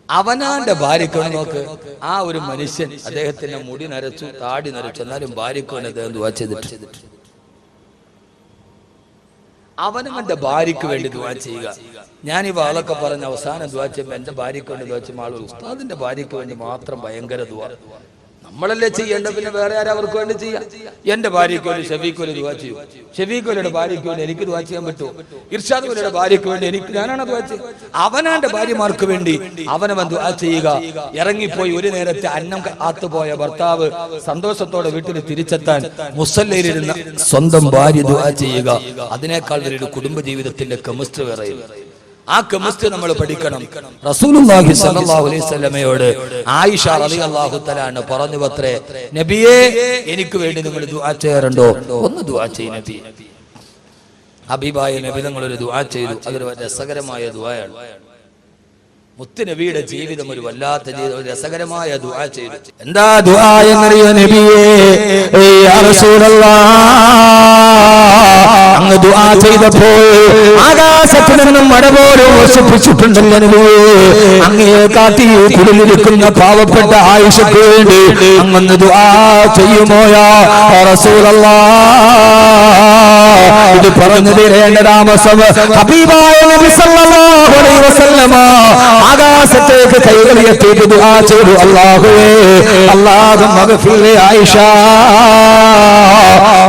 അവനാന്റെ ഭാര്യക്ക് നോക്ക്, ആ ഒരു മനുഷ്യൻ അദ്ദേഹത്തിന്റെ മുടി നരച്ചു, താടി നരച്ചു, എന്നാലും ഭാര്യക്ക് അദ്ദേഹം ദുആ ചെയ്തിട്ട് അവനവന്റെ ഭാര്യക്ക് വേണ്ടി ദുആ ചെയ്യുക. ഞാൻ ഈ വാളൊക്കെ പറഞ്ഞ അവസാനം ദുആ ചെയ്യുമ്പോൾ എന്റെ ഭാര്യക്ക് വേണ്ടി ദുആ ചെയ്യുമ്പോൾ ആളുകൾ ഉസ്താദിന്റെ ഭാര്യക്ക് വേണ്ടി മാത്രം ഭയങ്കര ദുആ. നമ്മളല്ലേ ചെയ്യേണ്ട, പിന്നെ വേറെ ആരും അവർക്ക് വേണ്ടി ചെയ്യാം. എന്റെ ഭാര്യയ്ക്ക് വേണ്ടി ഷഫീഖ് വലി ദുആ ചെയ്യും, ഷഫീഖ് വലിയുടെ ഭാര്യയ്ക്ക് വേണ്ടി എനിക്ക് ദുആ ചെയ്യാൻ പറ്റുമോ? ഇർഷാദ് വലിയുടെ ഭാര്യയ്ക്ക് വേണ്ടി ഞാനാണ് ദുആ ചെയ്യുക. അവനാന്റെ ഭാര്യമാർക്ക് വേണ്ടി അവനവൻ ദുആ ചെയ്യുക. ഇറങ്ങിപ്പോയി ഒരു നേരത്തെ അന്നം കാത്തുപോയ ഭർത്താവ് സന്തോഷത്തോടെ വീട്ടിൽ തിരിച്ചെത്താൻ മുസല്ലയിലിരുന്ന സ്വന്തം ഭാര്യ ദുആ ചെയ്യുക. അതിനേക്കാൾ വലിയൊരു കുടുംബ ജീവിതത്തിന്റെ കെമിസ്ട്രി വേറെയില്ല. ആ കെമിസ്ട്രി നമ്മൾ പഠിക്കണം. റസൂലുള്ളാഹി സ്വല്ലല്ലാഹു അലൈഹി വസല്ലമയോട് ആയിഷ റളിയല്ലാഹു തആല അൻഹ പറഞ്ഞു അത്രേ, നബിയേ എനിക്ക് വേണ്ടി നിങ്ങൾ ദുആ ചെയ്യാറുണ്ടോ? ഒന്ന് ദുആ ചെയ്യ് നബി. ഹബീബായ നബി തങ്ങൾ ഒരു ദുആ ചെയ്തു. അതൊരു രസകരമായ ദുആയാണ്. മുത്തുനബിയുടെ ജീവിതം ഒരു വല്ലാത്ത രസകരമായ ദുആ ചെയ്തു. എന്താ ദുആ എന്നറിയോ നബിയേ? യാ റസൂലല്ലാഹ്, അങ്ങ് ദുആ ചെയ്തപ്പോൾ ആകാശത്ത് നിന്നും മഴ പോലും വർഷിപ്പിച്ചിട്ടുണ്ടല്ലോ നബിയേ. അങ്ങയെ കാത്തി കുടിലിരിക്കുന്ന പാവപ്പെട്ട ആയിഷയ്ക്ക് വേണ്ടി അങ്ങ് ദുആ ചെയ്യുമോ യാ റസൂലല്ലാഹ്? ഇത് പറഞ്ഞു തരേണ്ട താമസം ഹബീബായ നബി സല്ലല്ലാഹു അലൈഹി വസല്ലമ ആകാശത്തേക്ക് കൈകളിയെത്തിയിട്ട് ദുആ ചെയ്തു. അല്ലാഹുവേ, അല്ലാഹുമ്മ ഗഫിർ ലി ആയിഷ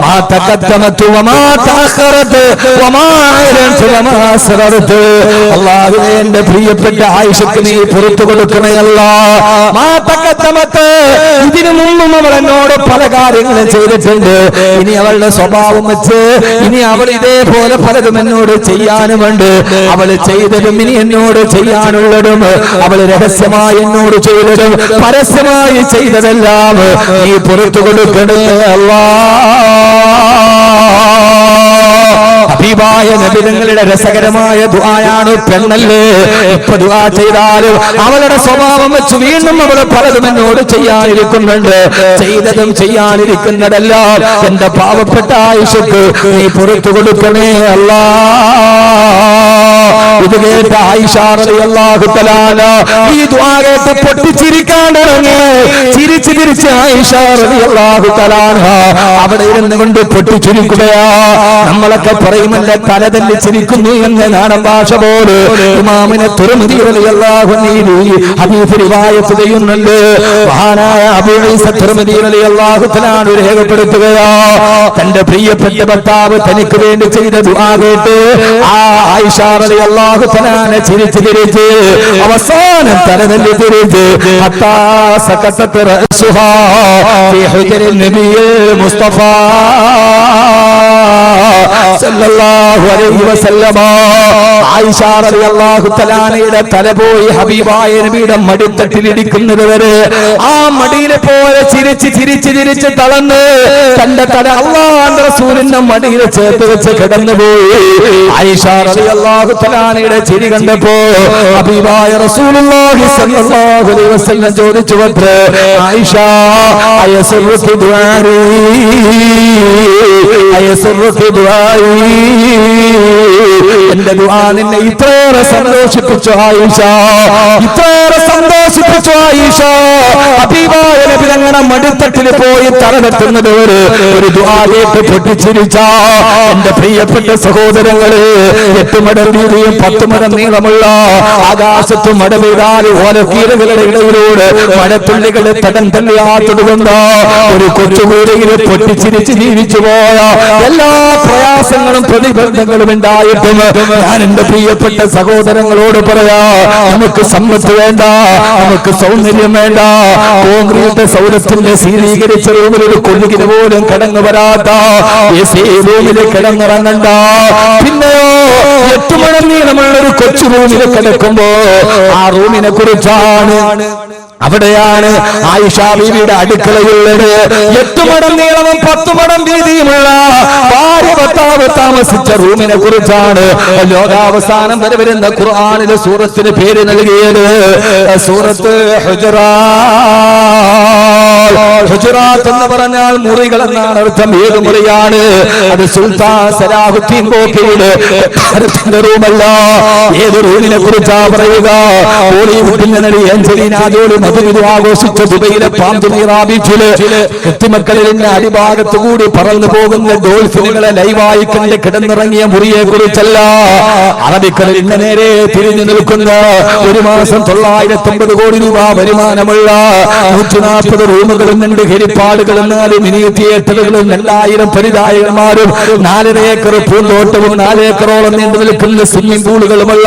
മാ തഖദ്ദമതു വമാ തഅഖറതു വമാ അഅലൻതു വമാ അസ്ററതു. അല്ലാഹുവേ, എന്റെ പ്രിയപ്പെട്ട ആയിഷക്ക് നീ പുറത്തു കൊടുക്കണേ അല്ലാഹ്. മാ തഖദ്ദമതു, ഇതിനു മുമ്പും അവൾ എന്നോട് പല കാര്യങ്ങളും ചെയ്തിട്ടുണ്ട്. ഇനി അവളുടെ സ്വഭാവം വെച്ച് ഇനി അവൾ ഇതേപോലെ പലതും എന്നോട് ചെയ്യാനുമുണ്ട്. അവൾ ചെയ്തതും ഇനി എന്നോട് ചെയ്യാനുള്ളതും അവൾ രഹസ്യമായി എന്നോട് ചെയ്തതും പരസ്യമായി ചെയ്തതെല്ലാം നീ പുറത്തു കൊടുക്കണേ അല്ലാഹ്. ഹബീബായ നബി തങ്ങളുടെ രസകരമായ ദുആയാണ്. പെണ്ണല്ലേ, ഇപ്പൊ ദുആ ചെയ്താലും അവളുടെ സ്വഭാവം വെച്ച് വീണ്ടും അവൾ പലതും എന്നോട് ചെയ്യാനിരിക്കുന്നുണ്ട്. ചെയ്തതും ചെയ്യാനിരിക്കുന്നതെല്ലാം എന്റെ പാവപ്പെട്ട ആയിഷക്ക് നീ പുറത്തു കൊടുക്കണേ അല്ലാഹ്. ഇത് കേട്ട ആയിഷ റളിയല്ലാഹു തആല ഈ ദുആ കേട്ട് പൊട്ടിച്ചിരിക്കാൻ തുടങ്ങി. ചിരിച്ച് ചിരിച്ച് ആയിഷ റളിയല്ലാഹു തആല അവിടെ ഇരുന്ന് കൊണ്ട് പൊട്ടിച്ചിരിക്കുകയാ. നമ്മളൊക്കെ പറയുമല്ല തലതല്ലി ചിരിക്കുന്നു എന്ന് നാടൻ ഭാഷ പോലെ ഇമാമിനെ തിർമിദി റളിയല്ലാഹു അൻഹു ഹദീസ് റിവായത്ത് ചെയ്യുന്നുണ്ട്. മഹാനായ അബൂ ഈസ തിർമിദി റളിയല്ലാഹു തആല രേഖപ്പെടുത്തുകയാ, തന്റെ പ്രിയപ്പെട്ട ഭർത്താവ് തനിക്ക് വേണ്ടി ചെയ്ത ദുആ കേട്ട് ആ ആയിഷ റളിയല്ലാഹു തആല ചിരിച്ച് ചിരിച്ച് അവസാനം തലതല്ലി തിരിച്ച് ഹത്താ സകസത റഅസുഹാ ഫീ ഹുജറിൻ നബിയിൽ മുസ്തഫ സല്ലല്ലാഹു അലൈഹി വസല്ലമ. ആയിഷ റളിയല്ലാഹു തആലയുടെ തല പോയി ഹബീബായ നബിയുടെ മടിത്തട്ടിൽ ഇടിക്കുന്നത് വരെ ആ മടിയിലെ പോലെ ചിരിച്ച് ചിരിച്ച് ചിരിച്ച് തളർന്ന് തന്റെ തല അല്ലാഹുവിന്റെ റസൂലിന്റെ മടിയിൽ ചേർത്ത് വെച്ച് കിടന്നുപോയി. ആയിഷ റളിയല്ലാഹു തആലയുടെ ചിരി കണ്ടപ്പോ ഹബീബായ റസൂലുള്ളാഹി സ്വല്ലല്ലാഹു അലൈഹി വസല്ലം ചോദിച്ചു അത്രേ, ആയിഷ അയസറുകി ദുആരി അയസറുകി ദുആരി, എന്റെ ദുആ നിന്നെ ഇത്രയേറെ സന്തോഷിപ്പിച്ചു ആയിഷ, ഇത്രയേറെ സന്തോഷിപ്പിച്ചു ആയിഷ. ഹബീബായ നബി തങ്ങളുടെ മടിത്തട്ടിൽ പോയി തലവെട്ടുന്നത് ഒരു ദുആ കേട്ട് പൊട്ടിച്ചിരിച്ച എന്റെ പ്രിയപ്പെട്ട സഹോദരങ്ങളെ, 8 മടം വീതിയും 10 മടം നീളമുള്ള ആകാശത്ത് മഴ പെയ്താൽ ഓലക്കീലുകളുടെ ഇടയിലൂടെ മഴത്തുള്ളികളെ തടം തള്ളിയാത്തൊടുകൊണ്ട ഒരു കൊച്ചുകൂരയിൽ പൊട്ടിച്ചിരിച്ച് ജീവിച്ചു പോയ എല്ലാ പ്രയാസങ്ങളും പ്രതിബന്ധങ്ങളും ഉണ്ടായിട്ടും ഞാൻ എന്റെ പ്രിയപ്പെട്ട സഹോദരങ്ങളോട് പറയാ, നമുക്ക് സമ്പത്ത് വേണ്ട, നമുക്ക് സൗന്ദര്യം വേണ്ട, കോൺക്രീറ്റ് സൗരത്തിന്റെ ശീതീകരിച്ച റൂമിൽ ഒരു കൊതുകിന് പോലും കിടന്നു വരാത്ത റൂമിൽ കിടന്നിറങ്ങണ്ട. പിന്നെയോ 8 മടം നീളമുള്ള ഒരു കൊച്ചു റൂമിൽ കിടക്കുമ്പോ ആ റൂമിനെ കുറിച്ചാണ്, അവിടെയാണ് ആയിഷ ബീവിയുടെ അടുക്കളയുള്ളത്. 8 മടം നീളവും 10 മടം വീതിയുമുള്ള ഭാര്യ ഭർത്താവ് താമസിച്ച റൂമിനെ കുറിച്ചാണ് ലോകാവസാനം വരെ വരുന്ന ഖുർആനിലെ സൂറത്തിന് പേര് നൽകിയത് സൂറത്ത് ഹുജറാത്ത്. ഹുജറാത്ത് എന്ന് പറഞ്ഞാൽ മുറികൾ എന്നാണ് അർത്ഥം. ഏത് മുറിയാണ് അത്? സുൽത്താൻ സലാഹുദ്ദീൻ ബോക്കിയുടെ റൂമല്ല. ഏത് റൂമിനെ കുറിച്ചാ പറയുക? ബോളിവുഡിൽ നടി ആഞ്ചലീന ജോളി മധുവിധു ആഘോഷിച്ച ദുബൈയിലെ പാന്തമീറ ബീച്ചില് കുത്തിമക്കളിൽ അടിഭാഗത്തു കൂടി പറന്നു പോകുന്ന ഡോൾഫിനുകളെ ലൈവായി കണ്ട് കിടന്നിറങ്ങിയ മുറിയെ കുറിച്ചല്ല. അറബിക്കടലിൽ നേരെ തിരിഞ്ഞു നിൽക്കുന്ന 1 മാസം 950 കോടി രൂപ വരുമാനമുള്ള 140 റൂമുകളും 2 ഹെലിപ്പാഡുകളും 4 മിനി തിയേറ്ററുകളും 2000 പരിചായകന്മാരും 4.5 ഏക്കർ പൂന്തോട്ടവും 4 ഏക്കറോളം നീണ്ടു നിൽക്കുന്ന സ്വിമ്മിംഗ് പൂളുകളുമുള്ള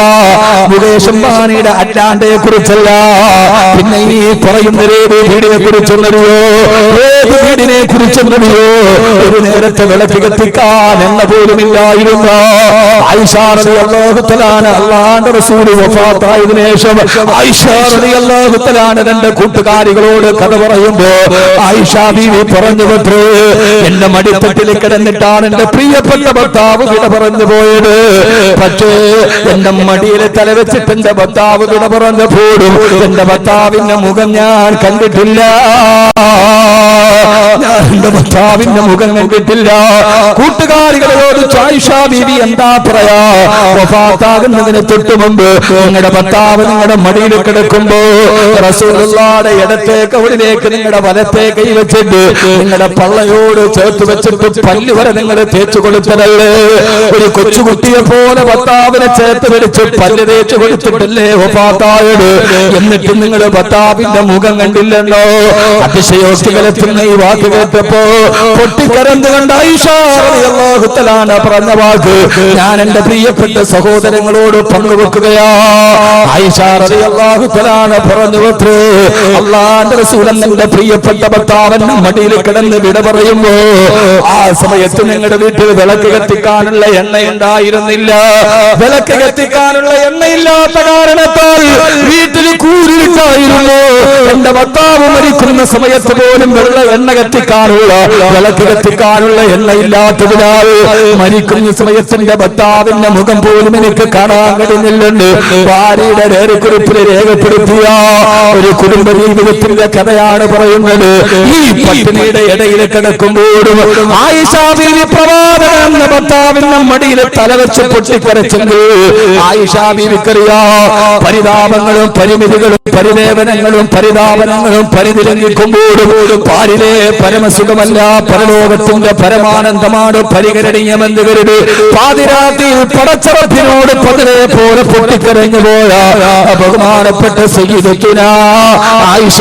മുകേഷ് അംബാനിയുടെ അറ്റ്ലാന്റയെ കുറിച്ചല്ല. പിന്നെ ഈ പറയുന്ന വീടിനെ കുറിച്ചുള്ളതോ, ഏത് വീടിനെ കുറിച്ചുള്ളതോ? ഒരു നേരത്തെ വിളക്ക് കത്തിക്കാൻ എണ്ണ പോലുമില്ലായിരുന്നു. ആയിഷ റളിയല്ലാഹു തആല അല്ലാഹുവിന്റെ റസൂൽ വഫാത്തായതിനു ശേഷം ആയിഷ റളിയല്ലാഹു തആല തന്റെ കൂട്ടുകാരികളോട് കഥ പറയുമ്പോ ആയിഷ ബീവി പറഞ്ഞു, എന്റെ മടിത്തട്ടിൽ കിടന്നിട്ടാണ് എന്റെ പ്രിയപ്പെട്ട ഭർത്താവ് വിട പറഞ്ഞു പോയത്. പക്ഷേ എന്റെ മടിയിൽ തലവെച്ചിട്ട് എന്റെ ഭർത്താവ് വിട പറഞ്ഞപ്പോഴും എന്റെ ഭർത്താവിന്റെ മുഖം ഞാൻ കണ്ടിട്ടില്ല. എന്റെ ഭർത്താവിന്റെ മുഖം കണ്ടിട്ടില്ല. കൂട്ടുകാരികളോട് ആയിഷ ബീവി എന്താ പറയാ? വഫാത്താകുന്നതിന് തൊട്ട് മുമ്പ് നിങ്ങളുടെ ഭർത്താവ് നിങ്ങളുടെ മടിയിൽ കിടക്കുമ്പോ റസൂലുള്ളാഹിയുടെ ഇടത്തെ കവിളിലേക്ക് നിങ്ങളുടെ വലത്തെ കൈ വെച്ചിട്ട് നിങ്ങളുടെ പള്ളയോട് ചേർത്ത് വെച്ചിട്ട് പല്ല് വരെ നിങ്ങൾ തേച്ചു കൊടുത്തതല്ലേ? ഒരു കൊച്ചുകുട്ടിയെ പോലെ ഭർത്താവിനെ ചേർത്ത് പിടിച്ച് പല്ല് തേച്ചു കൊടുത്തിട്ടല്ലേ വഫാത്തായത്? എന്നിട്ട് നിങ്ങളുടെ ഭർത്താവിന്റെ മുഖം കണ്ടില്ലെന്നോ? അതിശയോക്തി കലർത്തുന്ന ഈ വാക്ക് കേട്ടപ്പോ പൊട്ടിക്കരന്ന് കണ്ട ആയിഷ റളിയല്ലാഹു തആല പറഞ്ഞ വാക്ക് ഞാൻ എന്റെ പ്രിയപ്പെട്ട സഹോദരങ്ങളോട് പങ്കുവെക്കുകയാ. ആയിഷ റളിയല്ലാഹു തആല പറഞ്ഞു, അല്ലാഹുവിന്റെ റസൂൽ എന്റെ പ്രിയപ്പെട്ട ഭർത്താവിന്റെ മടിയിൽ കിടന്ന് വിട പറയുമ്പോ ആ സമയത്ത് നിങ്ങളുടെ വീട്ടിൽ വിളക്ക് കത്തിക്കാനുള്ള എണ്ണയുണ്ടായിരുന്നില്ല. വിളക്ക് കത്തിക്കാനുള്ള എണ്ണയില്ലാത്ത കാരണത്താൽ വീട്ടിൽ കൂരിട്ടായിരുന്നു. എന്റെ ഭർത്താവ് മരിക്കുന്ന സമയത്ത് പോലും വെള്ള എണ്ണ കത്തിക്കാനുള്ള വിളക്ക് കത്തിക്കാനുള്ള എണ്ണയില്ലാത്തതിനാൽ മരിക്കുന്ന സമയത്ത് എന്റെ ഭർത്താവിന്റെ മുഖം പോലും എനിക്ക് കാണാൻ കഴിഞ്ഞില്ലെന്ന് ഭാര്യയുടെ രേഖക്കുറിപ്പിൽ രേഖപ്പെടുത്തിയ ഒരു കുടുംബ ജീവിതത്തിന്റെ കഥയാണ് പറയുന്നത്. ഈ പട്ടിണിയുടെ ഇടയിൽ കിടക്കുമ്പോഴും ആയിഷ ബീവി പ്രവാചകൻ എന്ന ഭർത്താവിന്റെ മടിയിൽ തലവെച്ച് പൊട്ടിക്കരച്ചെങ്കിൽ ആയിഷ ബീവിക്കറിയാ പരിതാപങ്ങളും പരിമിതികളും പരിദേവനങ്ങളും പരിതാപനങ്ങളും പരിതിരങ്ങിക്കുമ്പോഴും പാരിലെ പരമസുഖമല്ല പരലോകത്തിന്റെ പരമാനന്ദമാണ് പരിഗണനീയമെന്ന് കരുതി പാതിരാത്രി പടച്ചറപ്പിനോട് പതിരെ പോലെ പൊട്ടിക്കരഞ്ഞു പോയ ബഹുമാനപ്പെട്ട സയ്യിദത്തുനാ ആയിഷ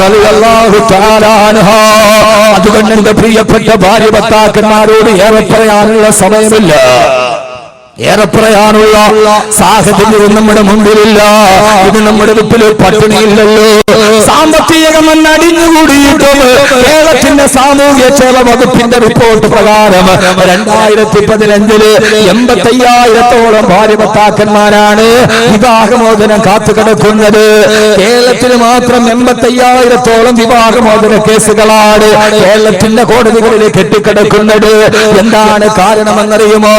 റളിയല്ലാഹു തആല അൻഹാ. അതുകൊണ്ട് എന്റെ പ്രിയപ്പെട്ട ഭാര്യ ഭർത്താക്കന്മാരോട് ഏറെ പറയാനുള്ള സമയമില്ല, ഏറെ പറയാനുള്ള സാഹചര്യം നമ്മുടെ മുമ്പിലില്ല. ഇത് നമ്മുടെ വീട്ടിൽ പട്ടിണിയില്ലല്ലോ. സാമ്പത്തികം അടിഞ്ഞുകൂടിയിട്ടും കേരളത്തിന്റെ സാമൂഹ്യ ക്ഷേമ വകുപ്പിന്റെ റിപ്പോർട്ട് പ്രകാരം 2015 85,000-ഓളം ഭാര്യ ഭർത്താക്കന്മാരാണ് വിവാഹമോചനം കാത്തുകിടക്കുന്നത്. കേരളത്തിൽ മാത്രം 85,000-ഓളം വിവാഹമോചന കേസുകളാണ് കേരളത്തിന്റെ കോടതികളിൽ കെട്ടിക്കിടക്കുന്നത്. എന്താണ് കാരണമെന്നറിയുമോ?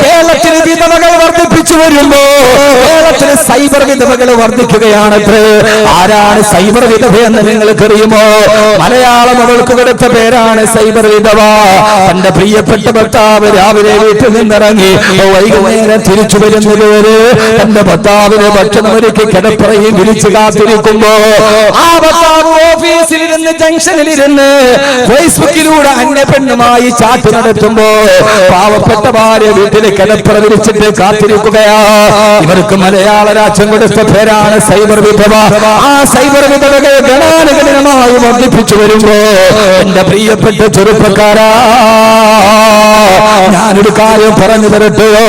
കേരളത്തിൽ വിധവകൾ വർദ്ധിപ്പിച്ചു വരുമ്പോ കേരളത്തിൽ സൈബർ വിധവകൾ വർദ്ധിക്കുകയാണത്രേ. ആരാണ് സൈബർ വിധവ എന്ന് നിങ്ങൾക്കറിയുമോ? മലയാളം അവൾക്ക് കൊടുത്ത പേരാണ് സൈബർ വിധവ. തന്റെ പ്രിയപ്പെട്ട ഭർത്താവ് രാവിലെ വീട്ടിൽ നിന്നിറങ്ങി വൈകുന്നേരം തിരിച്ചു വരുന്നതുവരെ തന്റെ ഭർത്താവിനെ ഭക്ഷണമൊരുക്കി കിടപ്പറയും വിളിച്ചു കാത്തിരിക്കുമ്പോ ആ ഭർത്താവ് ഓഫീസിലിരുന്ന് ജംഗ്ഷനിലിരുന്ന് ഫേസ്ബുക്കിലൂടെ അന്യ പെണ്ണുമായി ചാറ്റ് നടത്തുമ്പോ പാവപ്പെട്ട ഭാര്യ വീട്ടിൽ കിടപ്പറ വിളിച്ചിട്ട് കാത്തിരിക്കുകയാ. ഇവർക്ക് മലയാള രാജ്യം കൊടുത്ത പേരാണ് സൈബർ വിധവ. ആ സൈബർ വിധവകൾ ഗണാനുഗണനമായി വർദ്ധിപ്പിച്ചു വരുമ്പോ എന്റെ പ്രിയപ്പെട്ട ചെറുപ്പക്കാരാ, ഞാനൊരു കാര്യം പറഞ്ഞു തരട്ടെയോ?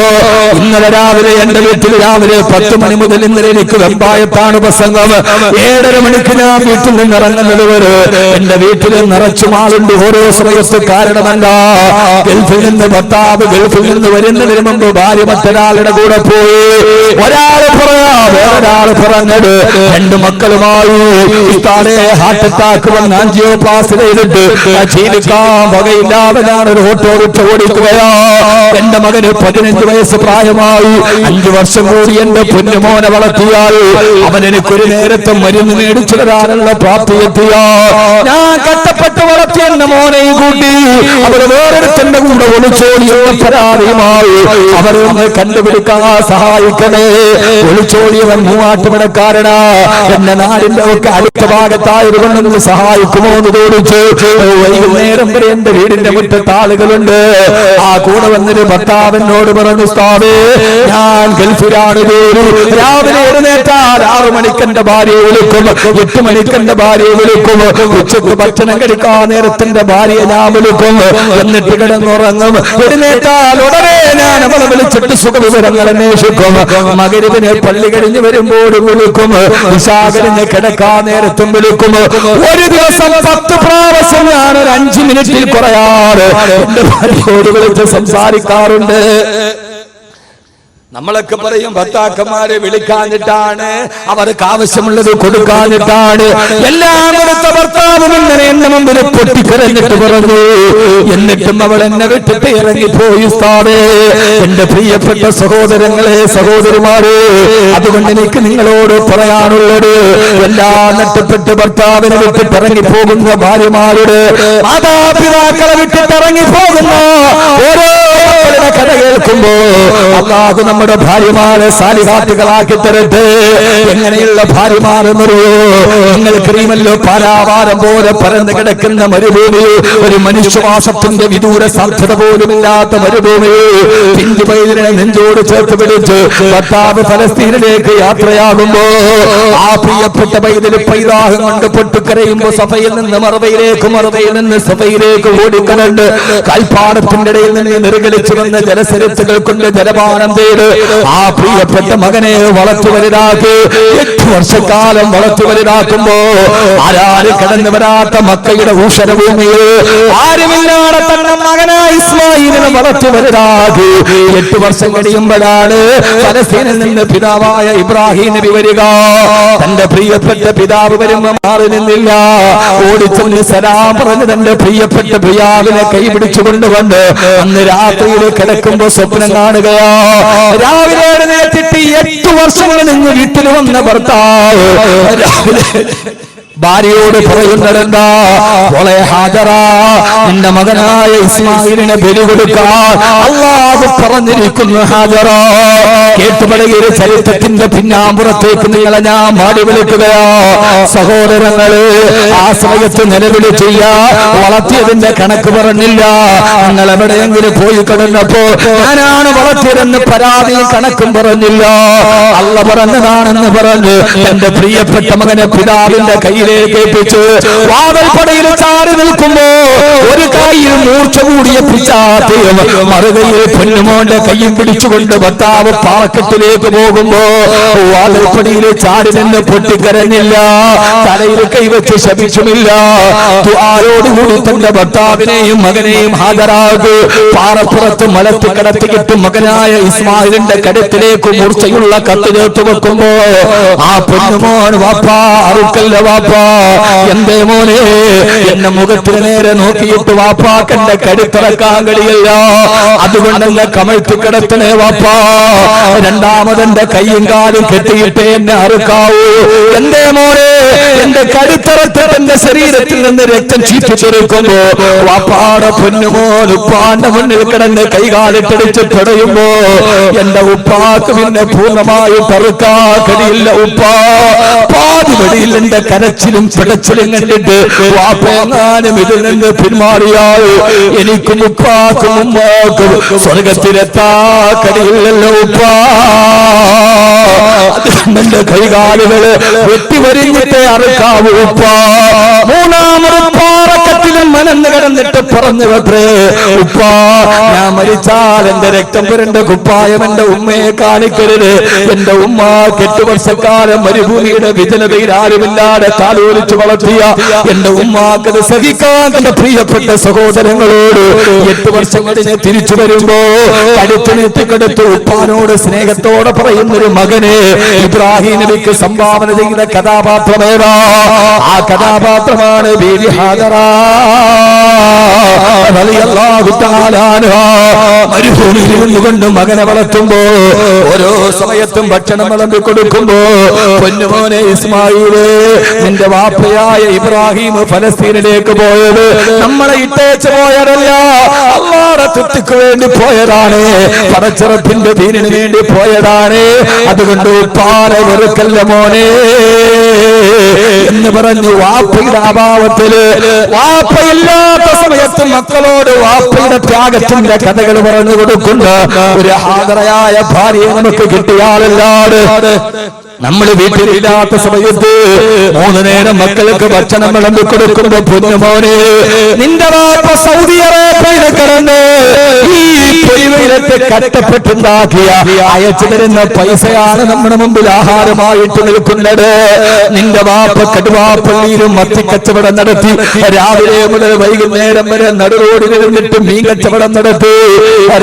ഇന്നലെ രാവിലെ എന്റെ വീട്ടിൽ രാവിലെ 10 മണി മുതൽ ഇന്നലെ എനിക്ക് വെമ്പായത്താണ് പ്രസംഗം. 7:30 മണിക്ക് ഞാൻ വീട്ടിൽ നിന്ന് ഇറങ്ങുന്നത് വരെ എന്റെ വീട്ടിൽ നിറച്ചും ആളുണ്ട്. ഓരോ സമയത്ത് കാരണമല്ല, ഗൾഫിൽ നിന്ന് ഭർത്താവ് ഗൾഫിൽ നിന്ന് വരുന്നതിന് മുമ്പ് ഭാര്യ മറ്റൊരാളുടെ കൂടെ പോയി. ഒരാള് പറയാം വേറൊരാൾ പറഞ്ഞത് 2 മക്കളുമായി ഹാർട്ട് അറ്റാക്ക് വന്ന് ആൻജിയോപ്ലാസ്റ്റി ചെയ്തിട്ട് ജീവിക്കാൻ വകയില്ലാതെ ഞാനൊരു ഓട്ടോറിക്ഷ ഓടിക്കുകയാ. എന്റെ മകന് 15 വയസ്സ് പ്രായമായി. 5 വർഷം കൂടി എന്റെ പൊന്നുമോനെ വളർത്തിയാൽ അവൻ എനിക്കൊരു നേരത്തെ മരുന്ന് മേടിച്ചു തരാനുള്ള പ്രാപ്തി എത്തിയ ഞാൻ കഷ്ടപ്പെട്ട് വളർത്തിയ എന്റെ മോനെയും കൂട്ടി അവർ വേറൊരുത്തന്റെ കൂടെ ഒളിച്ചോടിയുള്ള പരാതിയുമായി അവരൊന്ന് കണ്ടുപിടിക്കാൻ സഹായിക്കണേ. ഒളിച്ചോടിയവൻ മൂവാറ്റുപുഴക്കാരനാ. എന്റെ നാടിന്റെ ഒക്കെ അടുത്ത ഭാഗത്തായതുകൊണ്ടൊന്ന് സഹായിക്കുമോ എന്ന് ചോദിച്ചു. വൈകുന്നേരം വരെ എന്റെ വീടിന്റെ മുറ്റത്ത് ആളുകളുണ്ട്. ആ കൂടെ വന്നൊരു ഭർത്താവിനോട് പറഞ്ഞു, ഉസ്താദേ ഞാൻ ഗൾഫിലാണ് ജോലി. രാവിലെ എഴുന്നേറ്റാൽ 6 മണിക്ക് എന്റെ ഭാര്യയെ വിളിക്കും, 8 മണിക്ക് എന്റെ ഭാര്യയെ വിളിക്കും, ഉച്ചക്ക് ഭക്ഷണം കഴിക്കാൻ നേരത്തിന്റെ ഭാര്യയെ ഞാൻ വിളിക്കും, എന്നിട്ട് കിടന്നുറങ്ങും. എഴുന്നേറ്റാൽ ഉടനെ ഞാൻ അവളെ വിളിച്ചിട്ട് സുഖവിവരങ്ങൾ അന്വേഷിക്കും. മകരിവിനെ പള്ളി കഴിഞ്ഞ് വരുമ്പോൾ വിളിക്കും, ഇശാ കഴിഞ്ഞ് കിടക്കാൻ നേരത്തും വിളിക്കും. ഒരു ദിവസം 10 പ്രാവശ്യം ഞാൻ ഒരു 5 മിനിറ്റിൽ കുറയാറ് എന്റെ ഭാര്യയോട് വിളിച്ച് സംസാരിക്കാറുണ്ട്. നമ്മളൊക്കെ പറയും ഭർത്താക്കന്മാരെ വിളിക്കാഞ്ഞിട്ടാണ്, അവർക്ക് ആവശ്യമുള്ളത് കൊടുക്കാഞ്ഞിട്ടാണ്. എല്ലാം കൊടുത്ത ഭർത്താവും ഇങ്ങനെ എന്റെ മുമ്പിൽ പൊട്ടിക്കരഞ്ഞിട്ട് പറഞ്ഞു, എന്നിട്ടും അവൾ എന്നെ വിട്ടിട്ട് ഇറങ്ങിപ്പോയി. ഉസ്താദേ, എന്റെ പ്രിയപ്പെട്ട സഹോദരങ്ങളെ, സഹോദരിമാരെ, അതുകൊണ്ട് എനിക്ക് നിങ്ങളോട് പറയാനുള്ളത്, എല്ലാം നഷ്ടപ്പെട്ട് ഭർത്താവിനെ വിട്ടിട്ട് ഇറങ്ങിപ്പോകുന്ന ഭാര്യമാരുടെ, മാതാപിതാക്കളെ വിട്ടിട്ട് ഇറങ്ങിപ്പോകുന്ന ഓരോ കഥ കേൾക്കുമ്പോ അല്ലാഹു നമ്മുടെ ഭാര്യമാരെ സാലിഹാത്തുകളാക്കി തരട്ടെ. എങ്ങനെയുള്ള ഭാര്യമാരെന്നറിയോ? നിങ്ങൾക്കറിയുമല്ലോ, പാലാവാരം പോലെ പരന്നു കിടക്കുന്ന മരുഭൂമി, ഒരു മനുഷ്യവാസത്തിന്റെ വിദൂര സാധ്യത പോലുമില്ലാത്ത മരുഭൂമി, പിഞ്ചു പൈതലിനെ നെഞ്ചോട് ചേർത്ത് പിടിച്ച് ഭർത്താവ് ഫലസ്തീനിലേക്ക് യാത്രയാകുമ്പോ ആ പ്രിയപ്പെട്ട പൈതല് പൈതാഹം കൊണ്ട് പൊട്ടിക്കരയുമ്പോ സഫയിൽ നിന്ന് മറവയിലേക്ക്, മറവയിൽ നിന്ന് സഫയിലേക്ക് ഓടിക്കണണ്ട്. കൽപ്പാടത്തിന്റെ ഇടയിൽ നിന്ന് നിർഗളിച്ചു വന്ന ജലസരത്തുകൾ കൊണ്ട് ജലപാനം ചെയ്ത് ആ പ്രിയപ്പെട്ട മകനെ വളർത്തു വലുതാക്കി 8 വർഷക്കാലം വളർത്തു വലുതാക്കുമ്പോ ആരാരും കടന്നു വരാത്ത മക്കയുടെ ഊഷരഭൂമിയിൽ ആരുമില്ലാതെ തന്നെ മകനായ ഇസ്മായിലിനെ വളർത്തു വലുതാക്കി 8 വർഷം കഴിയുമ്പോഴാണ് ഫലസ്തീനിൽ നിന്ന് പിതാവായ ഇബ്രാഹിം നബി വരിക. തന്റെ പ്രിയപ്പെട്ട പിതാവ് വരുമ്പോ മാറി നിന്നില്ല, ഓടിച്ചെന്ന് സലാം പറഞ്ഞ് തന്റെ പ്രിയപ്പെട്ട പ്രിയാവിനെ കൈപിടിച്ചു കൊണ്ടുവന്ന് അന്ന് രാത്രിയിൽ കിടക്കുമ്പോ സ്വപ്നം കാണുകയാ. രാവിലെ എഴുന്നേറ്റിട്ട് 8 വർഷങ്ങൾ നിന്ന് വീട്ടിൽ വന്ന ഭർത്താവ് രാവിലെ ഭാര്യയോട് പറയുന്നതെന്താ? മോളെ ഹാജറ, നിന്റെ മകനായ ഇസ്മായിലിനെ ബലി കൊടുക്കാൻ അല്ലാഹു പറഞ്ഞിരിക്കുന്നു. ഹാജറ, കേട്ടുപഴകിയ ചരിത്രത്തിന്റെ പിന്നാമ്പുറത്തേക്ക് നിങ്ങളെ ഞാൻ മാടി വിളിക്കുകയാ. സഹോദരങ്ങള്, ആ സമയത്ത് നിലവിളിച്ചില്ല, വളർത്തിയതിന്റെ കണക്ക് പറഞ്ഞില്ല. നിങ്ങൾ എവിടെയെങ്കിലും പോയി കിടന്നപ്പോ ഞാനാണ് വളർത്തിയതെന്ന് പരാതിയും കണക്കും പറഞ്ഞില്ല. അള്ള പറഞ്ഞതാണെന്ന് പറഞ്ഞ് എന്റെ പ്രിയപ്പെട്ട മകനെ പിതാവിന്റെ കയ്യിൽ ഏൽപ്പിച്ച് വാതിൽപ്പടയിൽ ചാടി നിൽക്കുമ്പോ ഒരു കൈയിൽ മൂർച്ച കൂടിയ പിച്ചാത്തിയും മറുകയിൽ പൊന്നുമോന്റെ കയ്യും പിടിച്ചുകൊണ്ട് ഭർത്താവ് പാറക്കെട്ടിലേക്ക് പോകുമ്പോ വാതിൽപ്പടിയിൽ ചാടി നിന്ന് പൊട്ടിക്കരഞ്ഞില്ല, തലയിൽ കൈവച്ച് ശപിച്ചുമില്ല. ആരോടുകൂടി തന്റെ ഭർത്താവിനെയും മകനെയും ഹാജരാകു പാറപ്പുറത്ത് മലത്ത് കിടത്തിക്കിട്ട് മകനായ ഇസ്മായിലിന്റെ കടത്തിലേക്ക് മൂർച്ചയുള്ള കത്ത് ചേർത്ത് വെക്കുമ്പോ ആ പൊന്നുമോൻ വാപ്പാ അറുക്കല്ല വാപ്പ, എന്തേ മോനെ എന്നെ മുഖത്തിന് നേരെ നോക്കിയിട്ട് വാപ്പാക്കന്റെ കരുത്തിറക്കാൻ കഴിയില്ല, അതുകൊണ്ട് എന്നെ കമഴ്ത്തി കിടത്തണേ വാപ്പാ. രണ്ടാമതെന്റെ കയ്യും കാലും കെട്ടിയിട്ട് എന്നെ അറുക്കാവൂ. എന്തേ മോനെ എന്റെ കരുത്തിറത്തിട്ട് എന്റെ ശരീരത്തിൽ നിന്ന് രക്തം ചീറ്റിച്ചെടുക്കുമ്പോ വാപ്പാടെ പൊന്നുമോൻ ഉപ്പാന്റെ മുന്നിൽ കിടന്ന് കൈകാലിട്ടടിച്ച് പിടയുമ്പോ എന്റെ ഉപ്പാക്ക് പിന്നെ പൂർണ്ണമായി തറുക്കാ കഴിയില്ല. ഉപ്പാ പാതി വഴിയിൽ എന്റെ കരച്ചിലും പിടച്ചിലും കണ്ടിട്ട് വാപ്പയെങ്ങാനും ഇതിൽ നിന്ന് പിന്മാറിയാൽ എനിക്കും ഉപ്പാക്കും ഉമ്മാക്കും സ്വർഗത്തിലെത്താ കഴിയില്ലല്ലോ ഉപ്പാ. എന്റെ കൈകാലുകള് വെട്ടിവരിഞ്ഞിട്ടേ അറുക്കാവൂ ഉപ്പാ. മൂന്നാമത് പാറക്കെട്ടിൽ എല്ലാത്തിനും മനന്ന് കിടന്നിട്ട് പറഞ്ഞു അത്രേ, ഉപ്പാ ഞാൻ മരിച്ചാൽ എന്റെ രക്തം പുരണ്ട കുപ്പായം എന്റെ ഉമ്മയെ കാണിക്കരുത്. എന്റെ ഉമ്മ 8 വർഷക്കാലം മരുഭൂമിയുടെ വിജനതയിൽ ആരുമില്ലാതെ താലോലിച്ചു വളർത്തിയ എന്റെ ഉമ്മാക്കത് സഹിക്കാൻ എന്റെ പ്രിയപ്പെട്ട സഹോദരങ്ങളോട് 8 വർഷം കഴിഞ്ഞ് തിരിച്ചു വരുമ്പോ കടുത്തിനെത്തിക്കെടുത്ത് ഉപ്പാനോട് സ്നേഹത്തോടെ പറയുന്നൊരു മകനെ ഇബ്രാഹിം നബിക്ക് സംഭാവന ചെയ്ത കഥാപാത്രമേതാ? ആ കഥാപാത്രമാണ് ബീവി ഹാജറ റളിയല്ലാഹു തആല അൻഹാ. മരുഭൂമിയിൽ നിന്നുകൊണ്ട് മകനെ വളർത്തുമ്പോ ഓരോ സമയത്തും ഭക്ഷണം വിളമ്പി കൊടുക്കുമ്പോ, പൊന്നുമോനെ ഇസ്മായില്, നിന്റെ വാപ്പയായ ഇബ്രാഹിം ഫലസ്തീനിലേക്ക് പോയത് നമ്മളെ ഇട്ടേച്ച് പോയതല്ല, അല്ലാഹുവിന്റെ തൃപ്തിക്ക് വേണ്ടി പോയതാണ്, പടച്ചറപ്പിന്റെ ദീനിന് വേണ്ടി പോയതാണ്. അതുകൊണ്ട് ഉപ്പാനെ വെറുക്കല്ല മോനെ എന്ന് പറഞ്ഞു വാപ്പയുടെ അഭാവത്തില്, വാപ്പയില്ലാത്ത സമയത്ത് മക്കളോട് വാപ്പയുടെ ത്യാഗത്തിന്റെ കഥകൾ പറഞ്ഞു കൊടുക്കുന്ന ഒരു ഹാദറയായ ഭാര്യയെ നമുക്ക് കിട്ടിയാലല്ലാതെ നമ്മൾ വീട്ടിലില്ലാത്ത സമയത്ത് 3 നേരം മക്കൾക്ക് ഭക്ഷണം വിളമ്പി കൊടുക്കുമ്പോ, പൊന്നുമോനെ നിന്റെ വാപ്പ സൗദി അറേബ്യയിൽ കിടന്ന് ഈ പൊരിവയിലത്തെ കഷ്ടപ്പെട്ടുണ്ടാക്കിയ അയച്ചു തരുന്ന പൈസയാണ് നമ്മുടെ മുമ്പിൽ ആഹാരമായിട്ട് നിൽക്കുന്നത്. നിന്റെ വാപ്പ കടുവാപ്പള്ളിയിലും മത്തിക്കച്ചവടം നടത്തി രാവിലെ മുതൽ വൈകുന്നേരം വരെ നടുറോഡിൽ ഇരുന്നിട്ട് മീൻ കച്ചവടം നടത്തി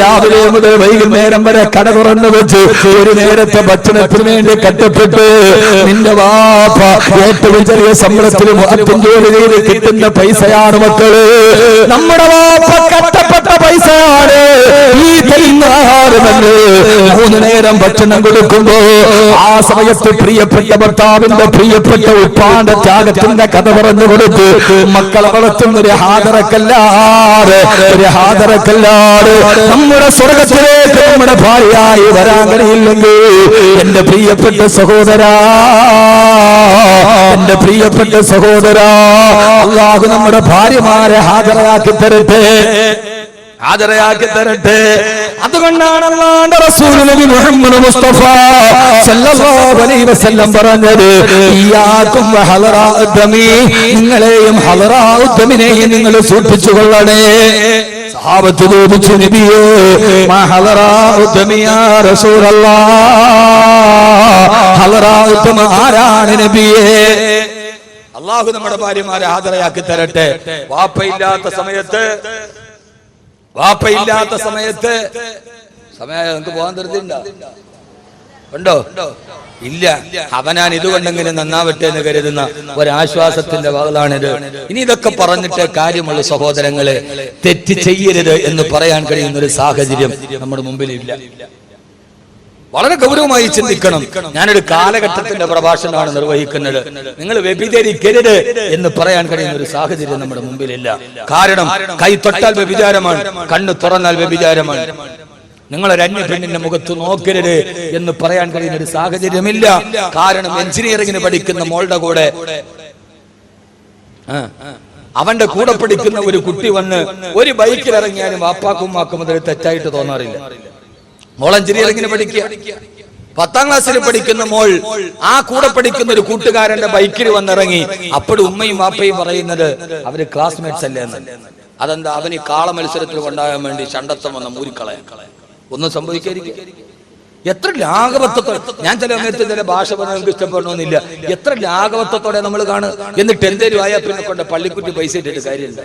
രാവിലെ മുതൽ വൈകുന്നേരം വരെ കട തുറന്നു വെച്ച് ഒരു നേരത്തെ ഭക്ഷണത്തിന് വേണ്ടി കഷ്ടപ്പെട്ടു. നിന്റെ വാപ്പ ഏറ്റവും ചെറിയ ശമ്പളത്തിലും ജോലി ചെയ്ത് കിട്ടുന്ന പൈസയാണ് മക്കള്. നമ്മുടെ വാപ്പ കഷ്ടപ്പെട്ട പൈസയാണ് ഈ തരുന്ന ആഹാരമെന്ന് 3 നേരം ഭക്ഷണം കൊടുക്കുമ്പോ ആ സമയത്ത് പ്രിയപ്പെട്ട ഭർത്താവിന്റെ പ്രിയപ്പെട്ട ഉപ്പാന്റെ ത്യാഗത്തിന്റെ കഥ പറഞ്ഞു കൊടുത്ത് മക്കളെ വളർത്തുന്ന ഒരു ഹാദറക്കല്ലാതെ നമ്മുടെ സ്വർഗത്തിലേക്ക് നമ്മുടെ ഭാര്യയായി വരാൻ കഴിയില്ലെങ്കിൽ എന്റെ പ്രിയപ്പെട്ട സഹോദരാ, എന്റെ പ്രിയപ്പെട്ട സഹോദരാ, അല്ലാഹു നമ്മുടെ ഭാര്യമാരെ ഹാജരാക്കി തരട്ടെ, ഹാജരാക്കി തരട്ടെ. അതുകൊണ്ടാണ് അല്ലാഹുവിന്റെ റസൂൽ നബി മുഹമ്മദ് മുസ്തഫ സല്ലല്ലാഹു അലൈഹി വസല്ലം പറഞ്ഞത്, ഇയ്യാകും വഹലറാഉദ്ദമി, നിങ്ങളെയും ഹലറാഉദ്ദമിനെയും നിങ്ങൾ സൂക്ഷിച്ചുകൊള്ളണേ. സഹാബത്ത് ചോദിച്ചു, നബിയേ മാ ഹലറാഉദ്ദമി യാ റസൂലല്ലാഹ്, ഹലറാഉദ്ദമ ആരാണ് നബിയേ? അല്ലാഹു നമ്മുടെ ഭാര്യമാരെ ഹാജരാക്കി തരട്ടെ. വാപ്പയില്ലാത്ത സമയത്ത് സമയം നമുക്ക് പോകാൻ ഉണ്ടോ? ഇല്ല. അവനാൻ ഇതുകൊണ്ടെങ്കിലും നന്നാവട്ടെ എന്ന് കരുതുന്ന ഒരാശ്വാസത്തിന്റെ വാളാണിത്. ഇനി ഇതൊക്കെ പറഞ്ഞിട്ട് കാര്യമുള്ള സഹോദരങ്ങളെ, തെറ്റ് ചെയ്യരുത് എന്ന് പറയാൻ കഴിയുന്ന ഒരു സാഹചര്യം നമ്മുടെ മുമ്പിലില്ല. വളരെ ഗൗരവമായി ചിന്തിക്കണം. ഞാനൊരു കാലഘട്ടത്തിന്റെ പ്രഭാഷണമാണ് നിർവഹിക്കുന്നത്. നിങ്ങൾ വ്യഭിചരിക്കരുത് എന്ന് പറയാൻ കഴിയുന്ന ഒരു സാഹചര്യം നമ്മുടെ മുമ്പിലില്ല. കാരണം കൈ തൊട്ടാൽ വ്യഭിചാരമാണ്, കണ്ണ് തുറന്നാൽ വ്യഭിചാരമാണ്. നിങ്ങളൊരു അന്യ പെണ്ണിന്റെ മുഖത്ത് നോക്കരുത് എന്ന് പറയാൻ കഴിയുന്ന ഒരു സാഹചര്യമില്ല. കാരണം എഞ്ചിനീയറിംഗിന് പഠിക്കുന്ന മോളുടെ കൂടെ അവന്റെ കൂടെ പഠിക്കുന്ന ഒരു കുട്ടി വന്ന് ഒരു ബൈക്കിൽ ഇറങ്ങിയാലും വാപ്പാക്കും ഉമ്മാക്കും അതിൽ തെറ്റായിട്ട് തോന്നാറില്ല. മോൾ എഞ്ചിനീയറിംഗിന് പഠിക്കുക, 10ാം ക്ലാസ്സിൽ പഠിക്കുന്ന മോൾ ആ കൂടെ പഠിക്കുന്ന ഒരു കൂട്ടുകാരന്റെ ബൈക്കിൽ വന്നിറങ്ങി. അപ്പോഴും ഉമ്മയും വാപ്പയും പറയുന്നത് അവര് ക്ലാസ്മേറ്റ്സ് അല്ലേ എന്ന്. അതെന്താ? അവന് കാള മത്സരത്തിൽ കൊണ്ടാകാൻ വേണ്ടി ചണ്ടത്തം വന്ന മൂരിക്കളയാൻ ഒന്നും സംഭവിക്കാതിരിക്കും. എത്ര ലാഘവത്വത്തോടെ, ഞാൻ ചില സമയത്ത് ചില ഭാഷ പറഞ്ഞാൽ നമുക്ക് ഇഷ്ടപ്പെടണമെന്നില്ല, എത്ര ലാഘവത്വത്തോടെ നമ്മൾ കാണും. എന്നിട്ട് എന്തേലും ആയാൽ പിന്നെ കൊണ്ട് പള്ളിക്കുറ്റി പൈസ ഇട്ടിട്ട് കാര്യമില്ല.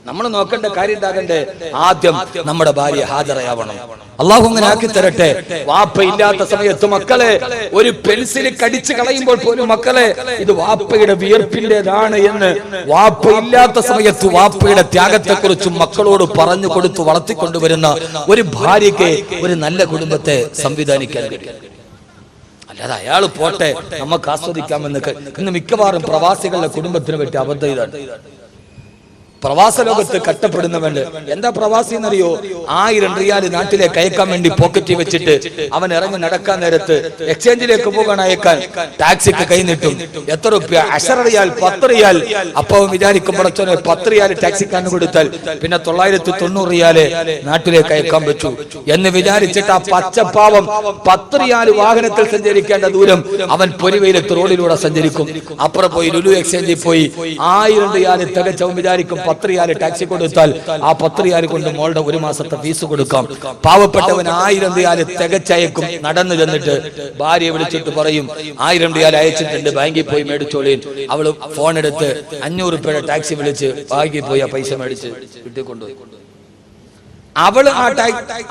നമ്മൾ നോക്കേണ്ട കാര്യം ഉണ്ടാകണ്ടേ, ആദ്യം നമ്മുടെ ഭാര്യ ഹാജറയാവണം. അള്ളാഹു അങ്ങനെ ആക്കി തരട്ടെ. വാപ്പ ഇല്ലാത്ത സമയത്ത് മക്കളെ ഒരു പെൻസിൽ കടിച്ചു കളയുമ്പോൾ പോലും മക്കളെ ഇത് വാപ്പയുടെ വിയർപ്പിന്റേതാണ് എന്ന് വാപ്പ ഇല്ലാത്ത സമയത്ത് വാപ്പയുടെ ത്യാഗത്തെക്കുറിച്ചും മക്കളോട് പറഞ്ഞു കൊടുത്തു വളർത്തിക്കൊണ്ടുവരുന്ന ഒരു ഭാര്യയ്ക്ക് ഒരു നല്ല കുടുംബത്തെ സംവിധാനിക്കാൻ കഴിയും. അല്ലാതെ അയാൾ പോട്ടെ നമുക്ക് ആസ്വദിക്കാമെന്ന്. ഇന്ന് മിക്കവാറും പ്രവാസികളുടെ കുടുംബത്തിനെ പറ്റി അബദ്ധം ഇതാണ്. പ്രവാസ ലോകത്ത് കഷ്ടപ്പെടുന്നവണ്ട്. എന്താ പ്രവാസി എന്നറിയോ? 1000 റിയാൽ നാട്ടിലേക്ക് അയക്കാൻ വേണ്ടി പോക്കറ്റിൽ വെച്ചിട്ട് അവൻ ഇറങ്ങി നടക്കാൻ നേരത്ത് എക്സ്ചേഞ്ചിലേക്ക് പോകാൻ അയക്കാൻ ടാക്സിക്ക് കൈ നീട്ടും. എത്ര റുപ്യ? 10 റിയാൽ, 10 റിയാൽ. അപ്പൊ വിചാരിക്കും പടച്ചോനെ 10 റിയാൽ ടാക്സിക്കാരന് കൊടുത്താൽ പിന്നെ 990 റിയാല് നാട്ടിലേക്ക് അയക്കാൻ പറ്റൂ എന്ന് വിചാരിച്ചിട്ട് ആ പച്ചപ്പാവം 10 റിയാൽ വാഹനത്തിൽ സഞ്ചരിക്കേണ്ട ദൂരം അവൻ പൊരിവയിലെത്ത് റോഡിലൂടെ സഞ്ചരിക്കും. അപ്പുറം പോയി ലുലു എക്സ്ചേഞ്ചിൽ പോയി 1000 റിയാൽ തികച്ചവൻ വിചാരിക്കും 10 റിയാൽ ടാക്സി കൊടുത്താൽ ആ 10 റിയാൽ കൊണ്ട് മോളുടെ 1 മാസത്തെ ഫീസ് കൊടുക്കാം. പാവപ്പെട്ടവൻ 1000 റിയാൽ തികച്ചയക്കും. നടന്നു ചെന്നിട്ട് ഭാര്യയെ വിളിച്ചിട്ട് പറയും 1000 റിയാൽ അയച്ചിട്ടുണ്ട്, ബാങ്കിൽ പോയി മേടിച്ചോളീൻ. അവള് ഫോൺ എടുത്ത് 500 രൂപയുടെ ടാക്സി വിളിച്ച് ബാങ്കിൽ പോയി ആ പൈസ മേടിച്ച് വീട്ടിൽ കൊണ്ടുപോയി. അവള്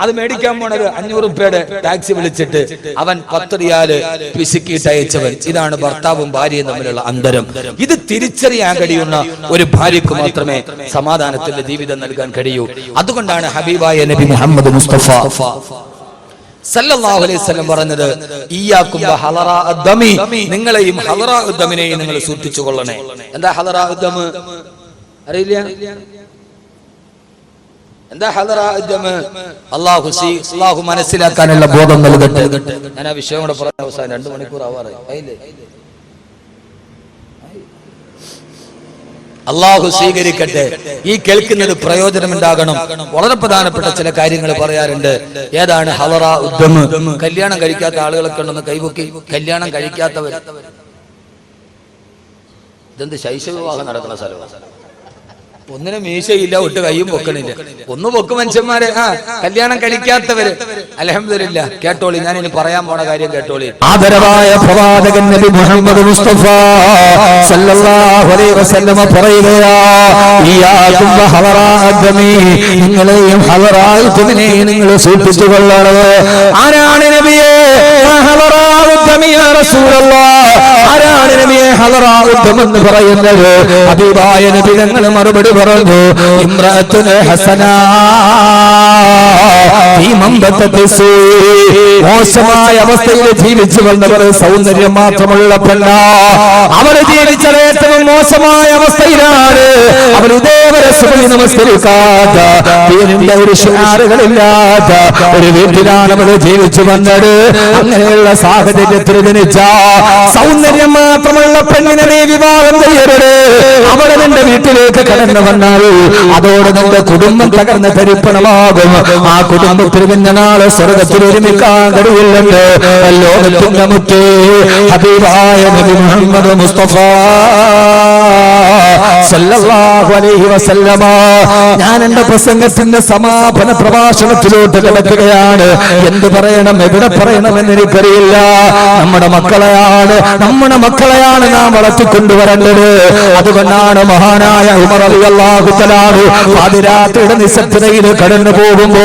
അത് മേടിക്കാൻ പോണത് 500 രൂപയുടെ ടാക്സി വിളിച്ചിട്ട് അവൻ 10 റിയാല് പിശുക്കിയിട്ട് അയച്ചവൻ. ഇതാണ് ഭർത്താവും ഭാര്യയും തമ്മിലുള്ള അന്തരം. ഇത് തിരിച്ചറിയാൻ കഴിയുന്ന ഒരു ഭാര്യക്ക് മാത്രമേ സമാധാനത്തിന്റെ ജീവിതം നൽകാൻ കഴിയൂ. അതുകൊണ്ടാണ് ഹബീബായ നബി മുഹമ്മദ് മുസ്തഫ സല്ലല്ലാഹു അലൈഹി വസല്ലം പറഞ്ഞത്, ഇയ്യാകും ബഹലറാ അദ്ദമി, നിങ്ങളെയും ഹലറാ ഉദ്ദമിനെയും നിങ്ങൾ സൂക്ഷിച്ചു കൊള്ളണേ. എന്താ ഹലറാ ഉദ്ദം അറിയില്ല? എന്താ ഹലറാ ഉദ്ദം? അല്ലാഹു മനസ്സിലാക്കാനുള്ള ബോധം നൽകട്ടെ. ഞാൻ ആ വിഷയം കൂടെ പറഞ്ഞ അവസാനം 2 മണിക്കൂർ ആവാറായി. അള്ളാഹു സ്വീകരിക്കട്ടെ. ഈ കേൾക്കുന്നത് പ്രയോജനമുണ്ടാകണം. വളരെ പ്രധാനപ്പെട്ട ചില കാര്യങ്ങൾ പറയാറുണ്ട്. ഏതാണ് ഹലറാ ഉദ്ദം? കല്യാണം കഴിക്കാത്ത ആളുകളൊക്കെ ഉണ്ടെന്ന് കൈപൊക്കി. കല്യാണം കഴിക്കാത്തവർ, ഇതെന്ത് ശൈശവ വിവാഹം നടക്കുന്ന സ്ഥലമാണ്? ഒന്നിനും മീശയില്ല, ഒട്ട് കയ്യും പൊക്കണില്ല. ഒന്ന് പൊക്ക് മനുഷ്യന്മാരെ. കല്യാണം കഴിക്കാത്തവര് അൽഹംദുലില്ലാ. കേട്ടോളി, ഞാൻ ഇനി പറയാൻ പോണ കാര്യം കേട്ടോളി. ആദരവായ പ്രവാചകൻ നബി മുഹമ്മദ് മുസ്തഫ സല്ലല്ലാഹു അലൈഹി വസല്ലം പറയുകയാ, ഇയ്യാകും വഹലറാ അദ്ദമി, നിങ്ങളെയും ഹലറാ ഉദ്ദമിനെയും നിങ്ങൾ സൂക്ഷിച്ചു കൊള്ളണം. ആരാണ് നബിയെ ഹലറാ ഉദ്ദമി യാ റസൂലല്ലാഹ്? ആരാണ് നബിയെ ഹലറാ ഉദ്ദം എന്ന് പറയുന്നത്? ഹബീബായ നബി തങ്ങൾ മറുപടി പറഞ്ഞു, ഇംറഅത്തുൻ ഹസന ഫീ മംബതതി സൂ, മോശമായ അവസ്ഥയിൽ ജീവിച്ചു വന്നവർ, സൗന്ദര്യം മാത്രമുള്ള പെണ്ണ. അവർ ജീവിച്ചത് ഏറ്റവും മോശമായ അവസ്ഥയിലാണ്. അവർ ഇതേവരെ സുബഹി നമസ്കരിക്കാത്ത, ദീനിന്റെ ഒരു ശിആറുകളില്ലാത്ത ഒരു വീട്ടിലാണ് അവർ ജീവിച്ചു വന്നത്. അങ്ങനെയുള്ള സാഹചര്യത്തിൽ ജനിച്ച സൗന്ദര്യം മാത്രമുള്ള പെണ്ണിനെ നീ വിവാഹം ചെയ്യരുത്. അവളെ നിന്റെ വീട്ടിലേക്ക് കടന്നു വന്നാൽ അതോടെ നിന്റെ കുടുംബം തകർന്ന് തരിപ്പണമാകും. ആ കുടുംബത്തിൽ പിന്നെ നാളെ സ്വർഗത്തിൽ ഒരുമിക്കാൻ കഴിയില്ലെന്ന് ലോകത്തിന്റെ മുറ്റേ ഹബീബായ നബി മുഹമ്മദ് മുസ്തഫ സല്ലല്ലാഹു അലൈഹി വസല്ലമ. ഞാൻ എന്റെ പ്രസംഗത്തിന്റെ സമാപന പ്രഭാഷണത്തിലോട്ട് കിടക്കുകയാണ്. എന്ത് പറയണം, എവിടെ പറയണമെന്ന് എനിക്കറിയില്ല. നമ്മുടെ മക്കളെയാണ് നാം വളർത്തിക്കൊണ്ടുവരേണ്ടത്. അതുകൊണ്ടാണ് മഹാനായ ഉമർ റളിയല്ലാഹു തആല പാതിരാത്രിയുടെ നിശബ്ദതയിൽ കടന്നു പോകുമ്പോ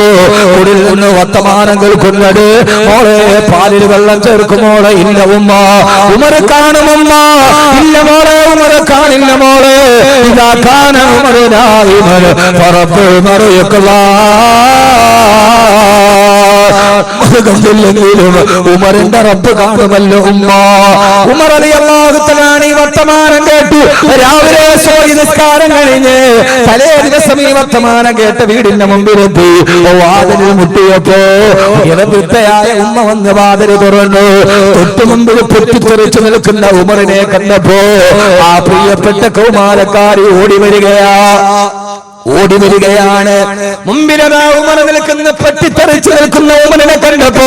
ഉള്ളിൽ നിന്ന് വർത്തമാനം കേൾക്കുന്നത്, മോളെ പാലിൽ വെള്ളം ചേർക്കുമോളെ? ഇല്ല ഉമ്മ. ഉമർ കാണുമമ്മ? ഇല്ല മോളെ, ഉമർ കാണില്ല മോളെ. ഇതാ കാന ഉമറുനായിമൻ ഫറബ്ബു മറിയക്കല്ലാ. ഉമറിന്റെ റബ്ബ് കാണുമല്ലോ ഉമ്മ. ഉമർ റളിയല്ലാഹു തആല ഈ വർത്തമാനം കേട്ടു. രാവിലെ സൂര്യ നിസ്കാരം കഴിഞ്ഞ് തലേ ദിവസം ഈ വർത്തമാനം കേട്ട വീടിന്റെ മുമ്പിലെത്തി. വാതിലിൽ മുട്ടിയപ്പോ വൃദ്ധയായ ഉമ്മ വന്ന് വാതിൽ തുറന്നു. തൊട്ടു മുമ്പിൽ പൊട്ടിത്തെറിച്ചു നിൽക്കുന്ന ഉമറിനെ കണ്ടപ്പോ ആ പ്രിയപ്പെട്ട കൗമാരക്കാരി ഓടി വരികയാണ്. മുമ്പിലതാ ഉമർ നിൽക്കുന്ന, പൊട്ടിത്തെറിച്ചു നിൽക്കുന്ന ഉമറിനെ കണ്ടപ്പോ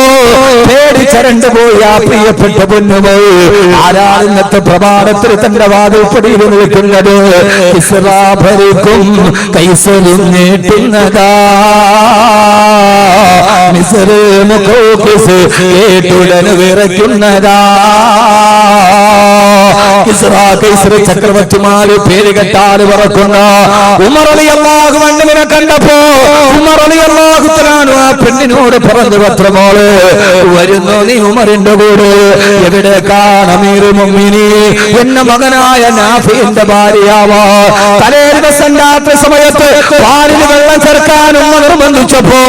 പേടിച്ചരണ്ടു പോയി ആ പ്രിയപ്പെട്ട പൊന്നുപോയി. ആരാണ് ഇന്നത്തെ പ്രഭാതത്തിൽ തന്റെ വാതിൽപ്പടിയിൽ നിൽക്കുന്നത്? കിസ്റാ ഭരിക്കും കൈസരും നീട്ടുന്നതാ, മിസ്ർ മുഖോക്കിസ് കേട്ടുടന് വിറയ്ക്കുന്നതാ. കിസ്റാ കൈസർ ചക്രവർത്തിമാര് പേര് കെട്ടാറ് പറക്കുന്ന ഉമർ റളിയല്ലാഹു അൻഹുവിനെ കണ്ടപ്പോ ഉമർ റളിയല്ലാഹു തആല ആ പെണ്ണിനോട് പറഞ്ഞു, പത്രമോള് വരുന്നു നീ ഉമറിന്റെ കൂടെ? എവിടേക്കാണ് അമീറുൽ മുഅ്മിനീൻ? എന്റെ മകനായ നാഫിന്റെ ഭാര്യയാവാ. തലേ ദിവസം രാത്രി സമയത്ത് പാലിൽ വെള്ളം ചേർക്കാൻ ഉമ്മ നിർബന്ധിച്ചപ്പോ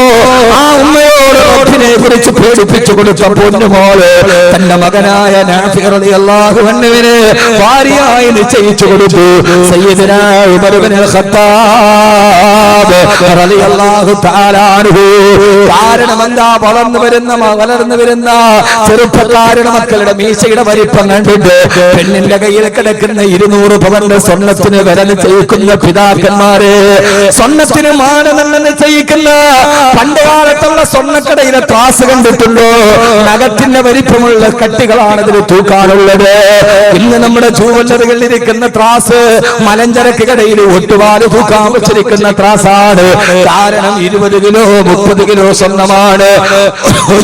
ആ ഉമ്മയോട് റബ്ബിനെ കുറിച്ച് പേടിപ്പിച്ചു കൊടുത്ത പൊന്നുമോള് തന്റെ മകനായ നാഫി റളിയല്ലാഹു അൻഹുവിനെ ഭാര്യയായി നിശ്ചയിച്ചു കൊടുത്തു. സയ്യിദുനാ ഉമർ ഇബ്നുൽ ഖത്താബ് റളിയല്ലാഹു തആല അൻഹു. കാരണം എന്താ? വളർന്നു വരുന്ന ചെറുപ്പക്കാരുടെ മക്കളുടെ മീശയുടെ വലിപ്പം കണ്ടിട്ട് പെണ്ണിന്റെ കയ്യിൽ കിടക്കുന്ന 200 പവന്റെ സ്വർണത്തിന് വില നിശ്ചയിക്കുന്ന പിതാക്കന്മാരെ, സ്വർണത്തിന് മാനദണ്ഡം നിശ്ചയിക്കുന്ന പണ്ട് കാലത്തുള്ള സ്വർണ്ണക്കടയിലെ ത്രാസ് കണ്ടിട്ടുണ്ടോ? നഖത്തിന്റെ വലിപ്പമുള്ള കട്ടികളാണ് ഇതിൽ തൂക്കാനുള്ളത്. ഇന്ന് നമ്മൾ നമ്മുടെ ജൂവല്ലറികളിൽ ഇരിക്കുന്ന ത്രാസ് മലഞ്ചരക്ക് കടയിൽ ഒട്ടുപാല് തൂക്കാൻ വെച്ചിരിക്കുന്ന ത്രാസാണ്. കാരണം 20 കിലോ 30 കിലോ സ്വർണ്ണമാണ്.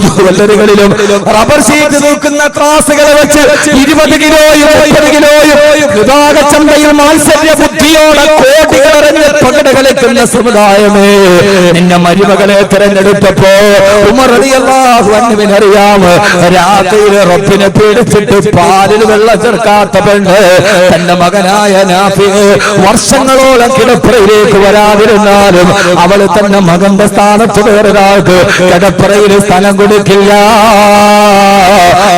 ജൂവല്ലറികളിലും റബ്ബർ ഷീറ്റ് തൂക്കുന്ന ത്രാസുകൾ വെച്ച് 20 കിലോയും 30 കിലോയും ചന്തയിൽ മാത്സര്യ ബുദ്ധിയോടെ കോടികളറിഞ്ഞ് പകട കളിക്കുന്ന സമുദായമേ, നിന്നെ മരുമകളെ തിരഞ്ഞെടുത്തപ്പോ ഉമർ റളിയല്ലാഹു അൻഹുവിന് അറിയാം, രാത്രിയിൽ റബ്ബിനെ പേടിച്ചിട്ട് പാലിൽ വെള്ളം ചേർക്കാത്ത പെണ്ണ് തന്റെ മകനായ നാഫി വർഷങ്ങളോളം കിടപ്പറയിലേക്ക് വരാതിരുന്നാലും അവൾ തന്റെ മകന്റെ സ്ഥാനത്ത് വേറൊരാൾക്ക് കിടപ്പറയിൽ സ്ഥലം കൊടുക്കില്ല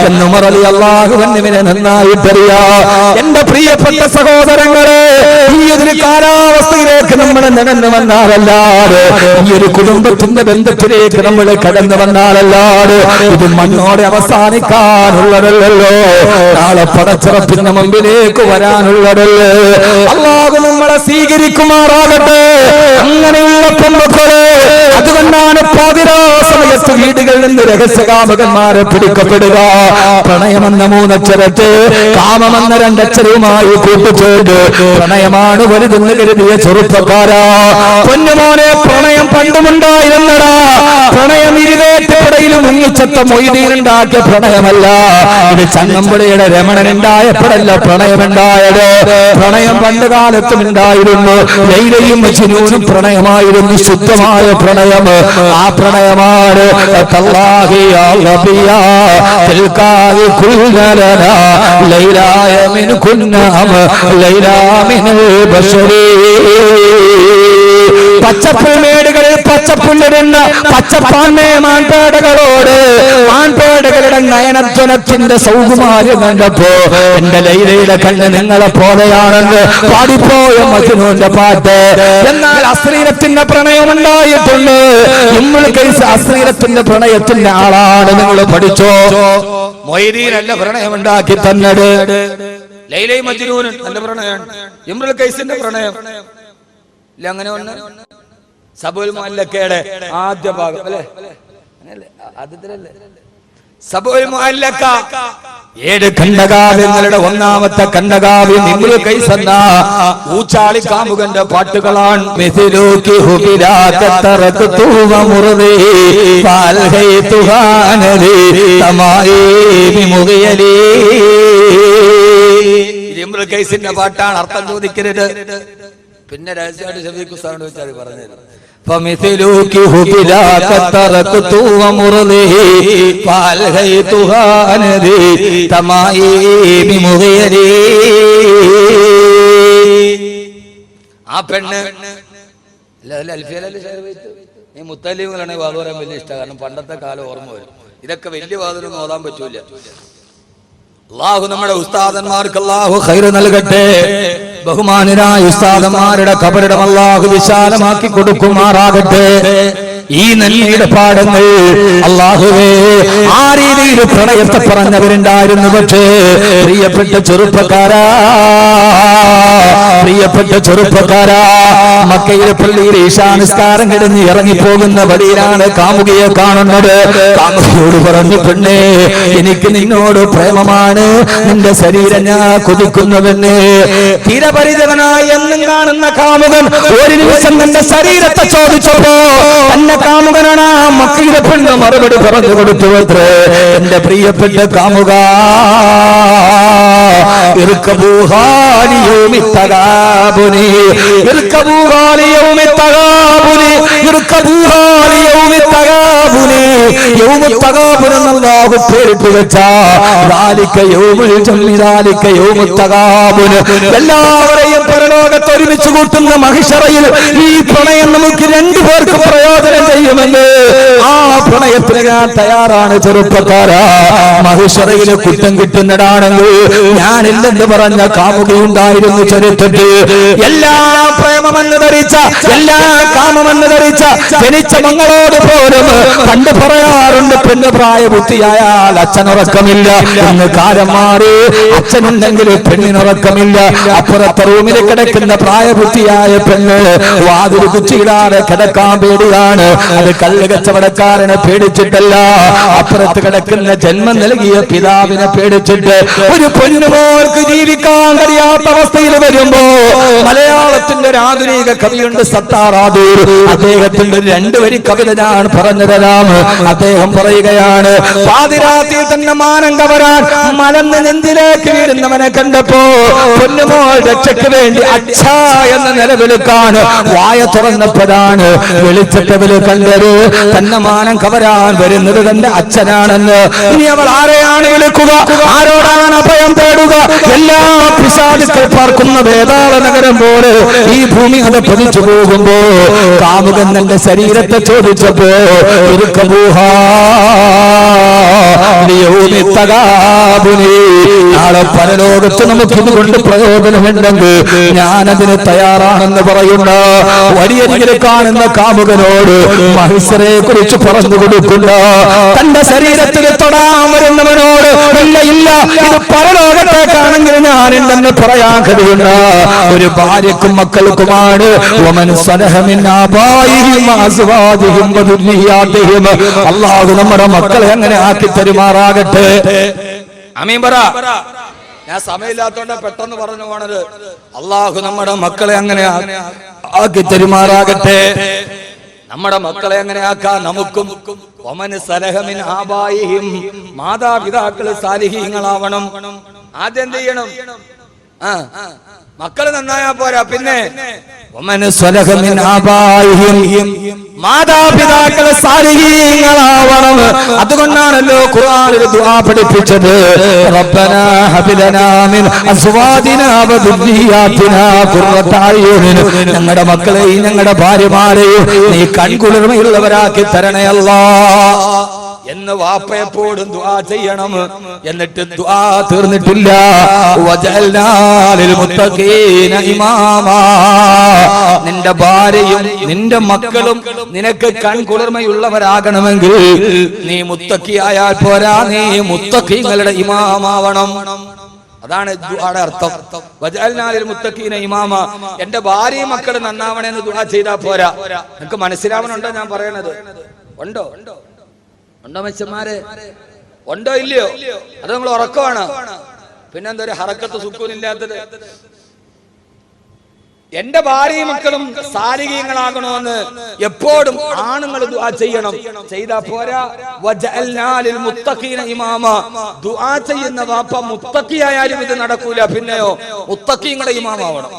എന്ന് ഉമർ റളിയല്ലാഹു അൻഹുവിനെ നന്നായിട്ടറിയാം. എന്റെ പ്രിയപ്പെട്ട സഹോദരങ്ങളെ, ഈ ഒരു കാലാവസ്ഥയിലേക്ക് നമ്മൾ നടന്നു വന്നാലല്ലാതെ, ഈ ഒരു കുടുംബത്തിന്റെ ബന്ധത്തിലേക്ക് നമ്മൾ കടന്നു വന്നാലല്ലാതെ ഇത് മണ്ണോടെ അവസാനിക്കാനുള്ളതല്ലോ, നാളെ പടച്ചിറപ്പിന്റെ മുമ്പിലേക്ക് വരാനുള്ളതല്ലേ. അല്ലാഹു നമ്മളെ സ്വീകരിക്കുമാറാകട്ടെ. അങ്ങനെയുള്ള പെൺമക്കളെ, അതുകൊണ്ടാണ് പാതിരാ സമയത്ത് വീടുകളിൽ നിന്ന് രഹസ്യകാമകന്മാരെ പിടിക്കപ്പെടുക. പ്രണയമെന്ന 3 അക്ഷരത്തെ കാമമെന്ന 2 അക്ഷരവുമായി കൂട്ടിച്ചേർത്ത് പ്രണയമാണ് വലുതെന്ന് കരുതിയ ചെറുപ്പക്കാരാ, പൊന്നുമോനെ, പ്രണയം പണ്ടുമുണ്ടായിരുന്നടാ. പ്രണയം ഇരുവേറ്റപ്പടയിലും മുങ്ങിച്ചത്ത മൊയ്തീനുണ്ടാക്കിയ പ്രണയമല്ല, ഇത് ചങ്ങമ്പുഴയുടെ രമണനുണ്ടായപ്പോഴല്ല പ്രണയമുണ്ടായത്. പ്രണയം പണ്ട് കാലത്തും ഉണ്ടായിരുന്നു. ലൈലയും മജ്നൂനും പ്രണയമായിരുന്നു, ശുദ്ധമായ പ്രണയം. ആ പ്രണയമാണ് ലൈലായ മിൻ കുന്നാം ലൈലാമിനൽ ബശരീ. പച്ചപ്പുൽമേടുകളിൽ പച്ചപ്പുല്ലിരുന്ന പച്ചപ്പാൻമേ മാൻപേടകളോട് മാൻപേടകളുടെ നയനധ്വനത്തിന്റെ സൗകുമാര്യം കണ്ടപ്പോ എന്റെ ലൈലയുടെ കണ്ണ് നിങ്ങളെ പോലെയാണെന്ന് പാടിപ്പോയ മജ്നൂന്റെ പാട്ട്. എന്നാൽ അശ്ലീലത്തിന്റെ പ്രണയം ഉണ്ടായിട്ടുണ്ട്. ഇമ്മുൽ ഖൈസ് അശ്ലീലത്തിന്റെ പ്രണയത്തിന്റെ ആളാണ്. നിങ്ങൾ പഠിച്ചോ? മൊയ്തീനല്ല പ്രണയം ഉണ്ടാക്കി തന്നത്. ലൈലയും മജ്നൂനും നല്ല പ്രണയമാണ്. ഇമ്രുൽ ഖൈസിന്റെ പ്രണയം ഇല്ല, അങ്ങനെ ഒന്ന് സബുൽ മുഅല്ലക്കയുടെ ആദ്യ ഭാഗം അല്ലേ, ആദ്യത്തിലല്ലേ സബുൽ മുഅല്ലക്ക. 7 ഖണ്ഡകാവ്യങ്ങളുടെ ഒന്നാമത്തെ ഖണ്ഡകാവ്യം ഇമ്രുൽ ഖൈസ് എന്ന ഊച്ചാളി കാമുകന്റെ പാട്ടുകളാണ്. മിഥിലൂകി ഹുബിലാക തറക്തു വമുർദി ഫൽഹൈതുഹാനലി തമായി ബിമുഗിയലി. ഇമ്രുൽ ഖൈസിന്റെ പാട്ടാണ്. അർത്ഥം ചോദിക്കരുത്, പിന്നെ രഹസ്യമായിട്ട് ഷഫീഖ് ഉസ്താദിനോട് വെച്ചാൽ പറഞ്ഞത്. فمثلك هبلاك تركت ومرضه فالهيتها نذي تمائم مغيري. ആ പെണ്ണ് ഈ മുത്തലിങ്ങളാണ് വാദം പറയാൻ വലിയ ഇഷ്ടം. കാരണം പണ്ടത്തെ കാലം ഓർമ്മ വരും. ഇതൊക്കെ വലിയ വാദമൊന്നും ഓതാൻ പറ്റൂല. അല്ലാഹു നമ്മുടെ ഉസ്താദന്മാർക്ക് അല്ലാഹു ഖൈർ നൽകട്ടെ. ബഹുമാനരായ ഉസ്താദന്മാരുടെ ഖബറിടം അല്ലാഹു വിശാലമാക്കി കൊടുക്കുമാറാകട്ടെ. ഈ നന്മയുടെ പാഠങ്ങൾ അല്ലാഹുവേ, ആ രീതിയിൽ പ്രണയത്തെ പറഞ്ഞവരുണ്ടായിരുന്നു. പക്ഷേ പ്രിയപ്പെട്ട ചെറുപ്പക്കാരാ, മക്കയിലെ പള്ളിയിൽ ഈശാനിസ്കാരം കിടന്ന് ഇറങ്ങിപ്പോകുന്ന വഴിയിലാണ് കാമുകിയെ കാണുന്നത്. കാമുകിയോട് പറഞ്ഞു, പെണ്ണേ, എനിക്ക് നിന്നോട് പ്രേമമാണ്, നിന്റെ ശരീരം ഞാൻ കൊതിക്കുന്നുവെന്ന്. തീരപരിചകനായി എന്നും കാണുന്ന കാമുകൻ ഒരു നിമിഷം തന്റെ ശരീരത്തെ ചോദിച്ചപ്പോ തന്നെ കാമുകനാണ് ആ മക്കയിലെ പെണ്ണ് മറുപടി പറഞ്ഞു കൊടുത്തു. അത്രേ എന്റെ പ്രിയപ്പെട്ട കാമുക, പേരിട്ട് വെച്ച എല്ലാവരെയും പരലോകത്ത് ഒരുമിച്ച് കൂട്ടുന്ന മഹിഷറയിൽ ഈ പ്രണയം നമുക്ക് 2 പേർക്ക് പ്രയോജനം ചെയ്യുമെന്ന് ആ പ്രണയത്തിന് ഞാൻ തയ്യാറാണ്. ചെറുപ്പക്കാരാ, മഹിഷറയിലെ കുറ്റം കിട്ടുന്നതാണെങ്കിൽ ഞാനില്ലെന്ന് പറഞ്ഞ കാമുകയുണ്ടായിരുന്നു ചരിത്രത്തിൽ. എല്ലാ പ്രേമമെന്ന് ധരിച്ച, എല്ലാ കാമമെന്ന് ധരിച്ച ജനിച്ച മങ്ങളോട് പോലും പണ്ട് പറയാറുണ്ട്, പെണ്ണ് പ്രായബുദ്ധിയായാൽ അച്ഛനുറക്കമില്ല. ഇന്ന് കാലം മാറി, അച്ഛനുണ്ടെങ്കിൽ പെണ്ണിനുറക്കമില്ല. അപ്പുറത്തെ റൂമിൽ കിടക്കുന്ന പ്രായബുദ്ധിയായ പെണ്ണ് വാതിൽ കുറ്റിയിടാതെ കിടക്കാൻ പേടിയാണ്. അത് കള്ള് കച്ചവടക്കാരനെ പേടിച്ചിട്ടല്ല, അപ്പുറത്ത് കിടക്കുന്ന ജന്മം നൽകിയ പിതാവിനെ പേടിച്ചിട്ട്. ഒരു പൊന്നുമോൾക്ക് ജീവിക്കാൻ കഴിയാത്ത അവസ്ഥയിൽ വരുമ്പോ മലയാളത്തിന്റെ ഒരു ആധുനിക കവിയുണ്ട് സത്താറാദൂർ. അദ്ദേഹത്തിന്റെ 2 വരി കവിത ഞാൻ പറഞ്ഞു തരാം. അദ്ദേഹം പറയുകയാണ്, പാതിരാത്രിയിൽ തന്നെ മാനം കവരാൻ മലന്ന് നെഞ്ചിലേക്ക് വീഴുന്നവനെ കണ്ടപ്പോ പൊന്നുമോൾ രക്ഷയ്ക്ക് വേണ്ടി അച്ഛാ എന്ന് നിലവിളിക്കാൻ വായ തുറന്നപ്പോഴാണ് വെളിച്ചട്ടവര് കണ്ടത് തന്നെ മാനം കവരാൻ വരുന്നത് തന്റെ അച്ഛനാണെന്ന്. ഇനി അവൾ ആരെയാണ് വിളിക്കുക? ആരോടാണ് അഭയം തേടുക? എല്ലാ പിശാചുക്കൾ പാർക്കുന്ന വേതാള നഗരം പോലെ ഈ ഭൂമി അത് പതിച്ചു പോകുമ്പോ കാമുകൻ തന്റെ ശരീരത്തെ ചോദിച്ചപ്പോ നാളെ പരലോകത്ത് നമുക്ക് ഇതുകൊണ്ട് പ്രയോജനമുണ്ടെങ്കിൽ ഞാനതിന് തയ്യാറാണെന്ന് പറയുന്ന വഴിയരികിൽ കാണുന്ന കാമുകനോട് മഹിഷറെ കുറിച്ച് പറഞ്ഞു കൊടുക്കുന്ന തന്റെ ശരീരത്തിൽ തൊടാൻ വരുന്നവനോട് ഇല്ല ഇല്ല ഇത് പരലോകത്തേക്കാണെങ്കിൽ ഞാനുണ്ടെന്ന് പറയാൻ കഴിയുന്ന ഒരു ഭാര്യക്കും മക്കൾക്കുമാണ് അല്ലാഹു നമ്മുടെ മക്കളെ അങ്ങനെ ആക്കി തരുമാറാകട്ടെ. ആമീൻ പറ. ഞാൻ സമയമില്ലാത്തോണ്ട് പെട്ടെന്ന് പറഞ്ഞു പോണത്. അല്ലാഹു നമ്മുടെ മക്കളെ അങ്ങനെ ആക്കി തരുമാറാകട്ടെ. നമ്മുടെ മക്കളെ അങ്ങനെ ആക്കാൻ നമുക്കും മാതാപിതാക്കള് സാലിഹീങ്ങളാവണം. ആദ്യം എന്ത് ചെയ്യണം? മക്കള് നന്നായാ പോരാ, പിന്നെ മാതാപിതാക്കളെ സാലിഹീങ്ങളാവണം. അതുകൊണ്ടാണല്ലോ ഖുർആനിൽ ദുആ പഠിപ്പിച്ചത്, റബ്ബനാ ഹബ് ലനാ മിൻ അസ്വാദിനാ വ ദുർരിയാതിനാ ഖുർറത അയ്യുനിൻ. ഞങ്ങളുടെ മക്കളെയും ഞങ്ങളുടെ ഭാര്യമാരെയും നീ കൺകുളിർമയുള്ളവരാക്കി തരണേ അല്ലാഹ് എന്ന് വാപ്പയെപ്പോഴും ദുആ ചെയ്യണം. എന്നിട്ട് ദുആ തീർന്നിട്ടില്ല. വജഅൽനാ ലിൽ മുത്തഖീന ഇമാമാ. നിന്റെ ഭാര്യയും നിന്റെ മക്കളും നിനക്ക് കൺകുളിർമയുള്ളവരാകണമെങ്കിൽ നീ മുത്തഖിയായാൽ പോരാ, നീ മുത്തഖീങ്ങളുടെ ഇമാമാവണം. അതാണ് ദുആയുടെ അർത്ഥം. വജഅൽനാ ലിൽ മുത്തഖീന ഇമാമ. എന്റെ ഭാര്യയും മക്കളും നന്നാവണമെന്ന് ദുആ ചെയ്താൽ പോരാ. നിനക്ക് മനസ്സിലാവണുണ്ടോ ഞാൻ പറയണത്? ഉണ്ടോ ഉണ്ടോ മനുഷ്യന്മാരെ? ഉണ്ടോ ഇല്ലയോ? അത് നമ്മൾ ഉറക്കമാണ്. പിന്നെന്താ ഒരു ഹറക്കത്ത് സുക്കൂനില്ലാത്തത്? എന്റെ ഭാര്യയും മക്കളും സാലിഹീങ്ങളാകണമെന്ന് എപ്പോഴും ആണുങ്ങൾ ദുആ ചെയ്യണം. ചെയ്താ പോരാ. വജഅൽനാ ലിൽ മുത്തഖീന ഇമാമ. ദുആ ചെയ്യുന്ന വാപ്പ മുത്തഖിയായാലും ഇത് നടക്കൂല. പിന്നെയോ മുത്തഖീങ്ങളുടെ ഇമാമാവണം.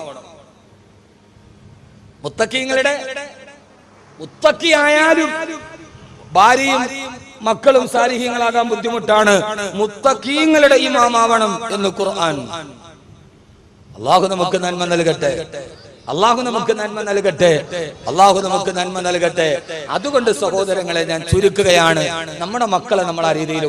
മുത്തഖിയായാലും ഭാര്യയും മക്കളും സാലിഹീങ്ങളാകാൻ ബുദ്ധിമുട്ടാണ്. മുത്തഖീങ്ങളുടെ ഇമാമാവണം എന്ന് ഖുർആൻ. അല്ലാഹു നമുക്ക് നന്മ നൽകട്ടെ. അല്ലാഹു നമുക്ക് നന്മ നൽകട്ടെ. അല്ലാഹു നമുക്ക് നന്മ നൽകട്ടെ. അതുകൊണ്ട് സഹോദരങ്ങളെ ഞാൻ ചുരുക്കുകയാണ്, നമ്മുടെ മക്കളെ നമ്മൾ ആ രീതിയിൽ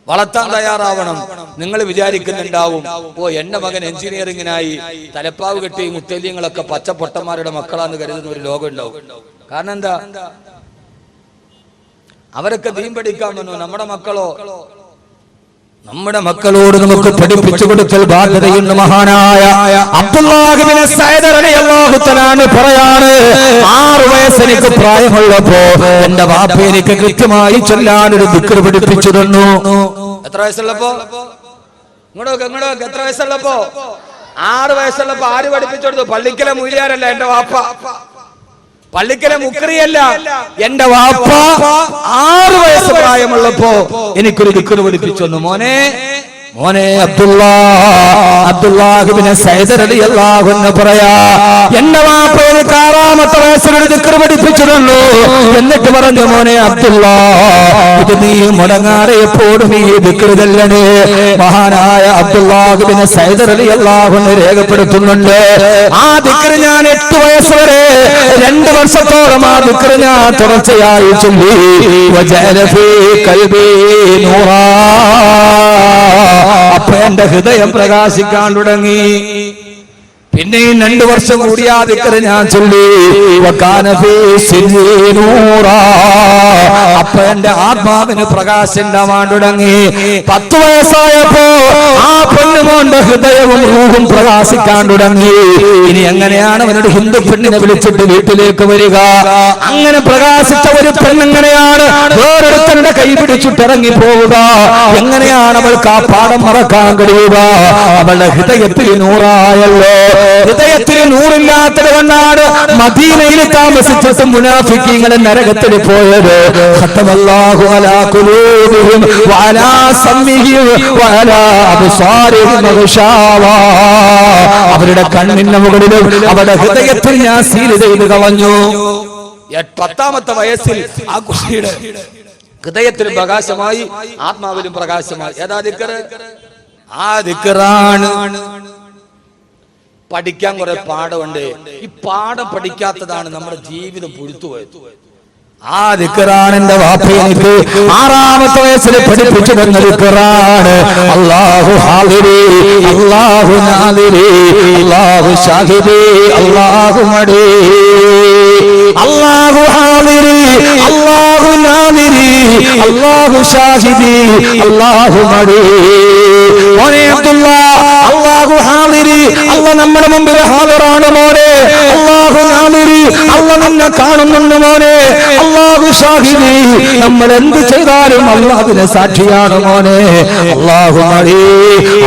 വളർത്താൻ തയ്യാറാവണം. നിങ്ങൾ വിചാരിക്കുന്നുണ്ടാവും, ഓ എന്റെ മകൻ എഞ്ചിനീയറിംഗിനായി തലപ്പാവ് കെട്ടി മുത്തല്യങ്ങളൊക്കെ പച്ചപ്പൊട്ടന്മാരുടെ മക്കളാന്ന് കരുതുന്ന ഒരു ലോകം ഉണ്ടാവും. കാരണം എന്താ? അവരൊക്കെ ദീൻ പഠിക്കാൻ വന്നു. നമ്മുടെ മക്കളോട് നമുക്ക് പഠിപ്പിച്ചു കൊടുക്കൽ ബാധ്യതയുണ്ട്. മഹാനായ അബ്ദുല്ലാഹ് ഇബ്നു സഅദ് റളിയല്ലാഹു തആല പറയാണ്, 6 വയസ്സ് എനിക്ക് പ്രായമുള്ളപ്പോ എന്റെ വാപ്പ എനിക്ക് കൃത്യമായി ചൊല്ലാൻ ഒരു ദിക്ർ പഠിപ്പിച്ചു തന്നു. എത്ര വയസ്സുള്ളപ്പോ? ഇങ്ങോട്ട് എത്ര വയസ്സുള്ളപ്പോ? 6 വയസ്സുള്ളപ്പോ ആര് പഠിപ്പിച്ചു കൊടുത്തു? പള്ളിക്കലെ മൂല്യാരല്ല എന്റെ വാപ്പ, പള്ളിക്കലെ മുക്രിയല്ല, എന്റെ വാപ്പ 6 വയസ്സ് പ്രായമുള്ളപ്പോ എനിക്കൊരു ദിക്ർ പഠിപ്പിച്ചു തന്നു. മോനെ അബ്ദുല്ലാഹ് ഇബ്നു സഅദ് റളിയല്ലാഹു അൻഹു പറയാ, എന്റെ വാപ്പ എനിക്ക് 6-ാമത്തെ വയസ്സിൽ ഒരു ദിക്ർ പഠിപ്പിച്ചു തന്നു. എന്നിട്ട് പറഞ്ഞു, മോനെ അബ്ദുല്ലാഹ്, ഇത് നീ മുടങ്ങാതെ എപ്പോഴും ഈ ദിക്ർ ചൊല്ലണേ. മഹാനായ അബ്ദുല്ലാഹ് ഇബ്നു സഅദ് റളിയല്ലാഹു അൻഹു രേഖപ്പെടുത്തുന്നുണ്ട്, ആ ദിക്ർ ഞാൻ 8 വയസ്സ് വരെ 2 വർഷത്തോളം ആ ദിക്ർ ഞാൻ തുടർച്ചയായി ചൊല്ലി. വജഅല ഫീ ഖൽബി നൂറാ. അപ്പൊ എന്റെ ഹൃദയം പ്രകാശിക്കാൻ തുടങ്ങി. പിന്നെയും 2 വർഷം കൂടി ആ ദിക്ർ ഞാൻ ചൊല്ലി. അപ്പൊ എന്റെ ആത്മാവിന് പ്രകാശം ഉണ്ടാവാൻ തുടങ്ങി. 10 വയസ്സായപ്പോ ആ പെണ്ണുമോന്റെ ഹൃദയവും റൂഹും പ്രകാശിക്കാൻ തുടങ്ങി. ഇനി എങ്ങനെയാണ് അവനോട് ഹിന്ദു പെണ്ണിനെ വിളിച്ചിട്ട് വീട്ടിലേക്ക് വരിക? അങ്ങനെ പ്രകാശിച്ച ഒരു പെണ്ണെങ്ങനെയാണ് വേറൊരുത്തന്റെ കൈ പിടിച്ചിട്ട് ഇറങ്ങി പോവുക? എങ്ങനെയാണ് അവൾക്ക് ആ പാഠം മറക്കാൻ കഴിയുക? അവളുടെ ഹൃദയത്തിൽ നൂറായല്ലോ. ഹൃദയത്തിൽ നൂറില്ലാത്തത് കൊണ്ടാണ് മദീനയിൽ താമസിച്ചിട്ട് മുനാഫിക്കീങ്ങളെ നരകത്തിൽ പോയത്. ഖതമല്ലാഹു അലാ ഖുലൂബിഹിം വഅലാ സമഇഹിം വഅലാ അബ്സാരിഹിം ഗശാവാ. അവരുടെ കണ്ണിന്റെ മുകളിലും അവരുടെ ഹൃദയത്തിൽ ഞാൻ സീൽ ചെയ്ത് കളഞ്ഞു. 10ാമത്തെ വയസ്സിൽ ആ കുട്ടിയുടെ ഹൃദയത്തിലും പ്രകാശമായി, ആത്മാവിലും പ്രകാശമായി. ഏതാ ദിക്ർ? ആ ദിക്റാണ്. പഠിക്കാൻ കുറെ പാഠമുണ്ട്. ഈ പാഠം പഠിക്കാത്തതാണ് നമ്മുടെ ജീവിതം പുഴുത്തുപോയത്. ആ ദിക്റാണ് എന്റെ വാപ്പ എനിക്ക് 6ാമത്തെ വയസ്സിൽ പഠിപ്പിച്ചു തന്ന ദിക്റാണ്. അല്ലാഹു ഹാദിരി, അല്ലാഹു നാദിരി, അല്ലാഹു ഷാഹിദി, അല്ലാഹു മടി. അല്ലാഹു ഹാദിരി, അല്ലാഹു നാദിരി, അല്ലാഹു ഷാഹിദി, അല്ലാഹു മടി. മോനെ അബ്ദുല്ലാഹ്, അല്ലാഹു ഹാദിരി, അല്ലാഹ് നമ്മുടെ മുമ്പിൽ ഹാദിറാണ് മോനെ. അല്ലാഹു നാദിരി, അല്ലാഹ് നിന്നെ കാണുന്നുണ്ട് മോനെ. അല്ലാഹു ഷാഹിദി, നമ്മൾ എന്ത് ചെയ്താലും അല്ലാഹ് അതിന് സാക്ഷിയാണ് മോനെ. അല്ലാഹു മടി,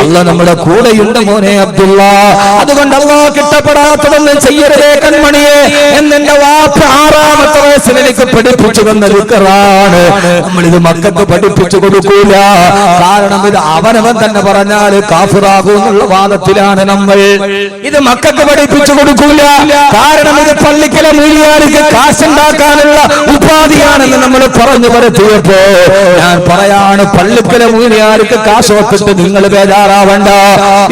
അല്ലാഹ് നമ്മുടെ കൂടെയുണ്ട് മോനെ അബ്ദുല്ലാഹ്. അതുകൊണ്ട് അല്ലാഹ് കിട്ടപ്പെടാത്തതൊന്നും ചെയ്യരുതേ കൺമണിയെ എന്നെന്റെ വാപ്പ 6ാമത്തെ വയസ്സിൽ എനിക്ക് പഠിപ്പിച്ചു തന്ന ദിക്റാണ്. നമ്മളിത് മക്കൾക്ക് പഠിപ്പിച്ചു കൊടുക്കൂല. കാരണം ഇത് അവനവൻ തന്നെ പറഞ്ഞാൽ കാഫിറാകും എന്നുള്ള വാദത്തിലാണ് നമ്മൾ. ഇത് മക്കൾക്ക് പഠിപ്പിച്ചു കൊടുക്കൂല. കാരണം ഇത് പള്ളിക്കലെ മൂല്യാർക്ക് കാശുണ്ടാക്കാനുള്ള ഉപാധിയാണെന്ന് നമ്മൾ പറഞ്ഞു പരത്തിയപ്പോ ഞാൻ പറയാണ്, പള്ളിക്കലെ മൂല്യാർക്ക് കാശോത്തിട്ട് നിങ്ങൾ ബേജാറാവണ്ട.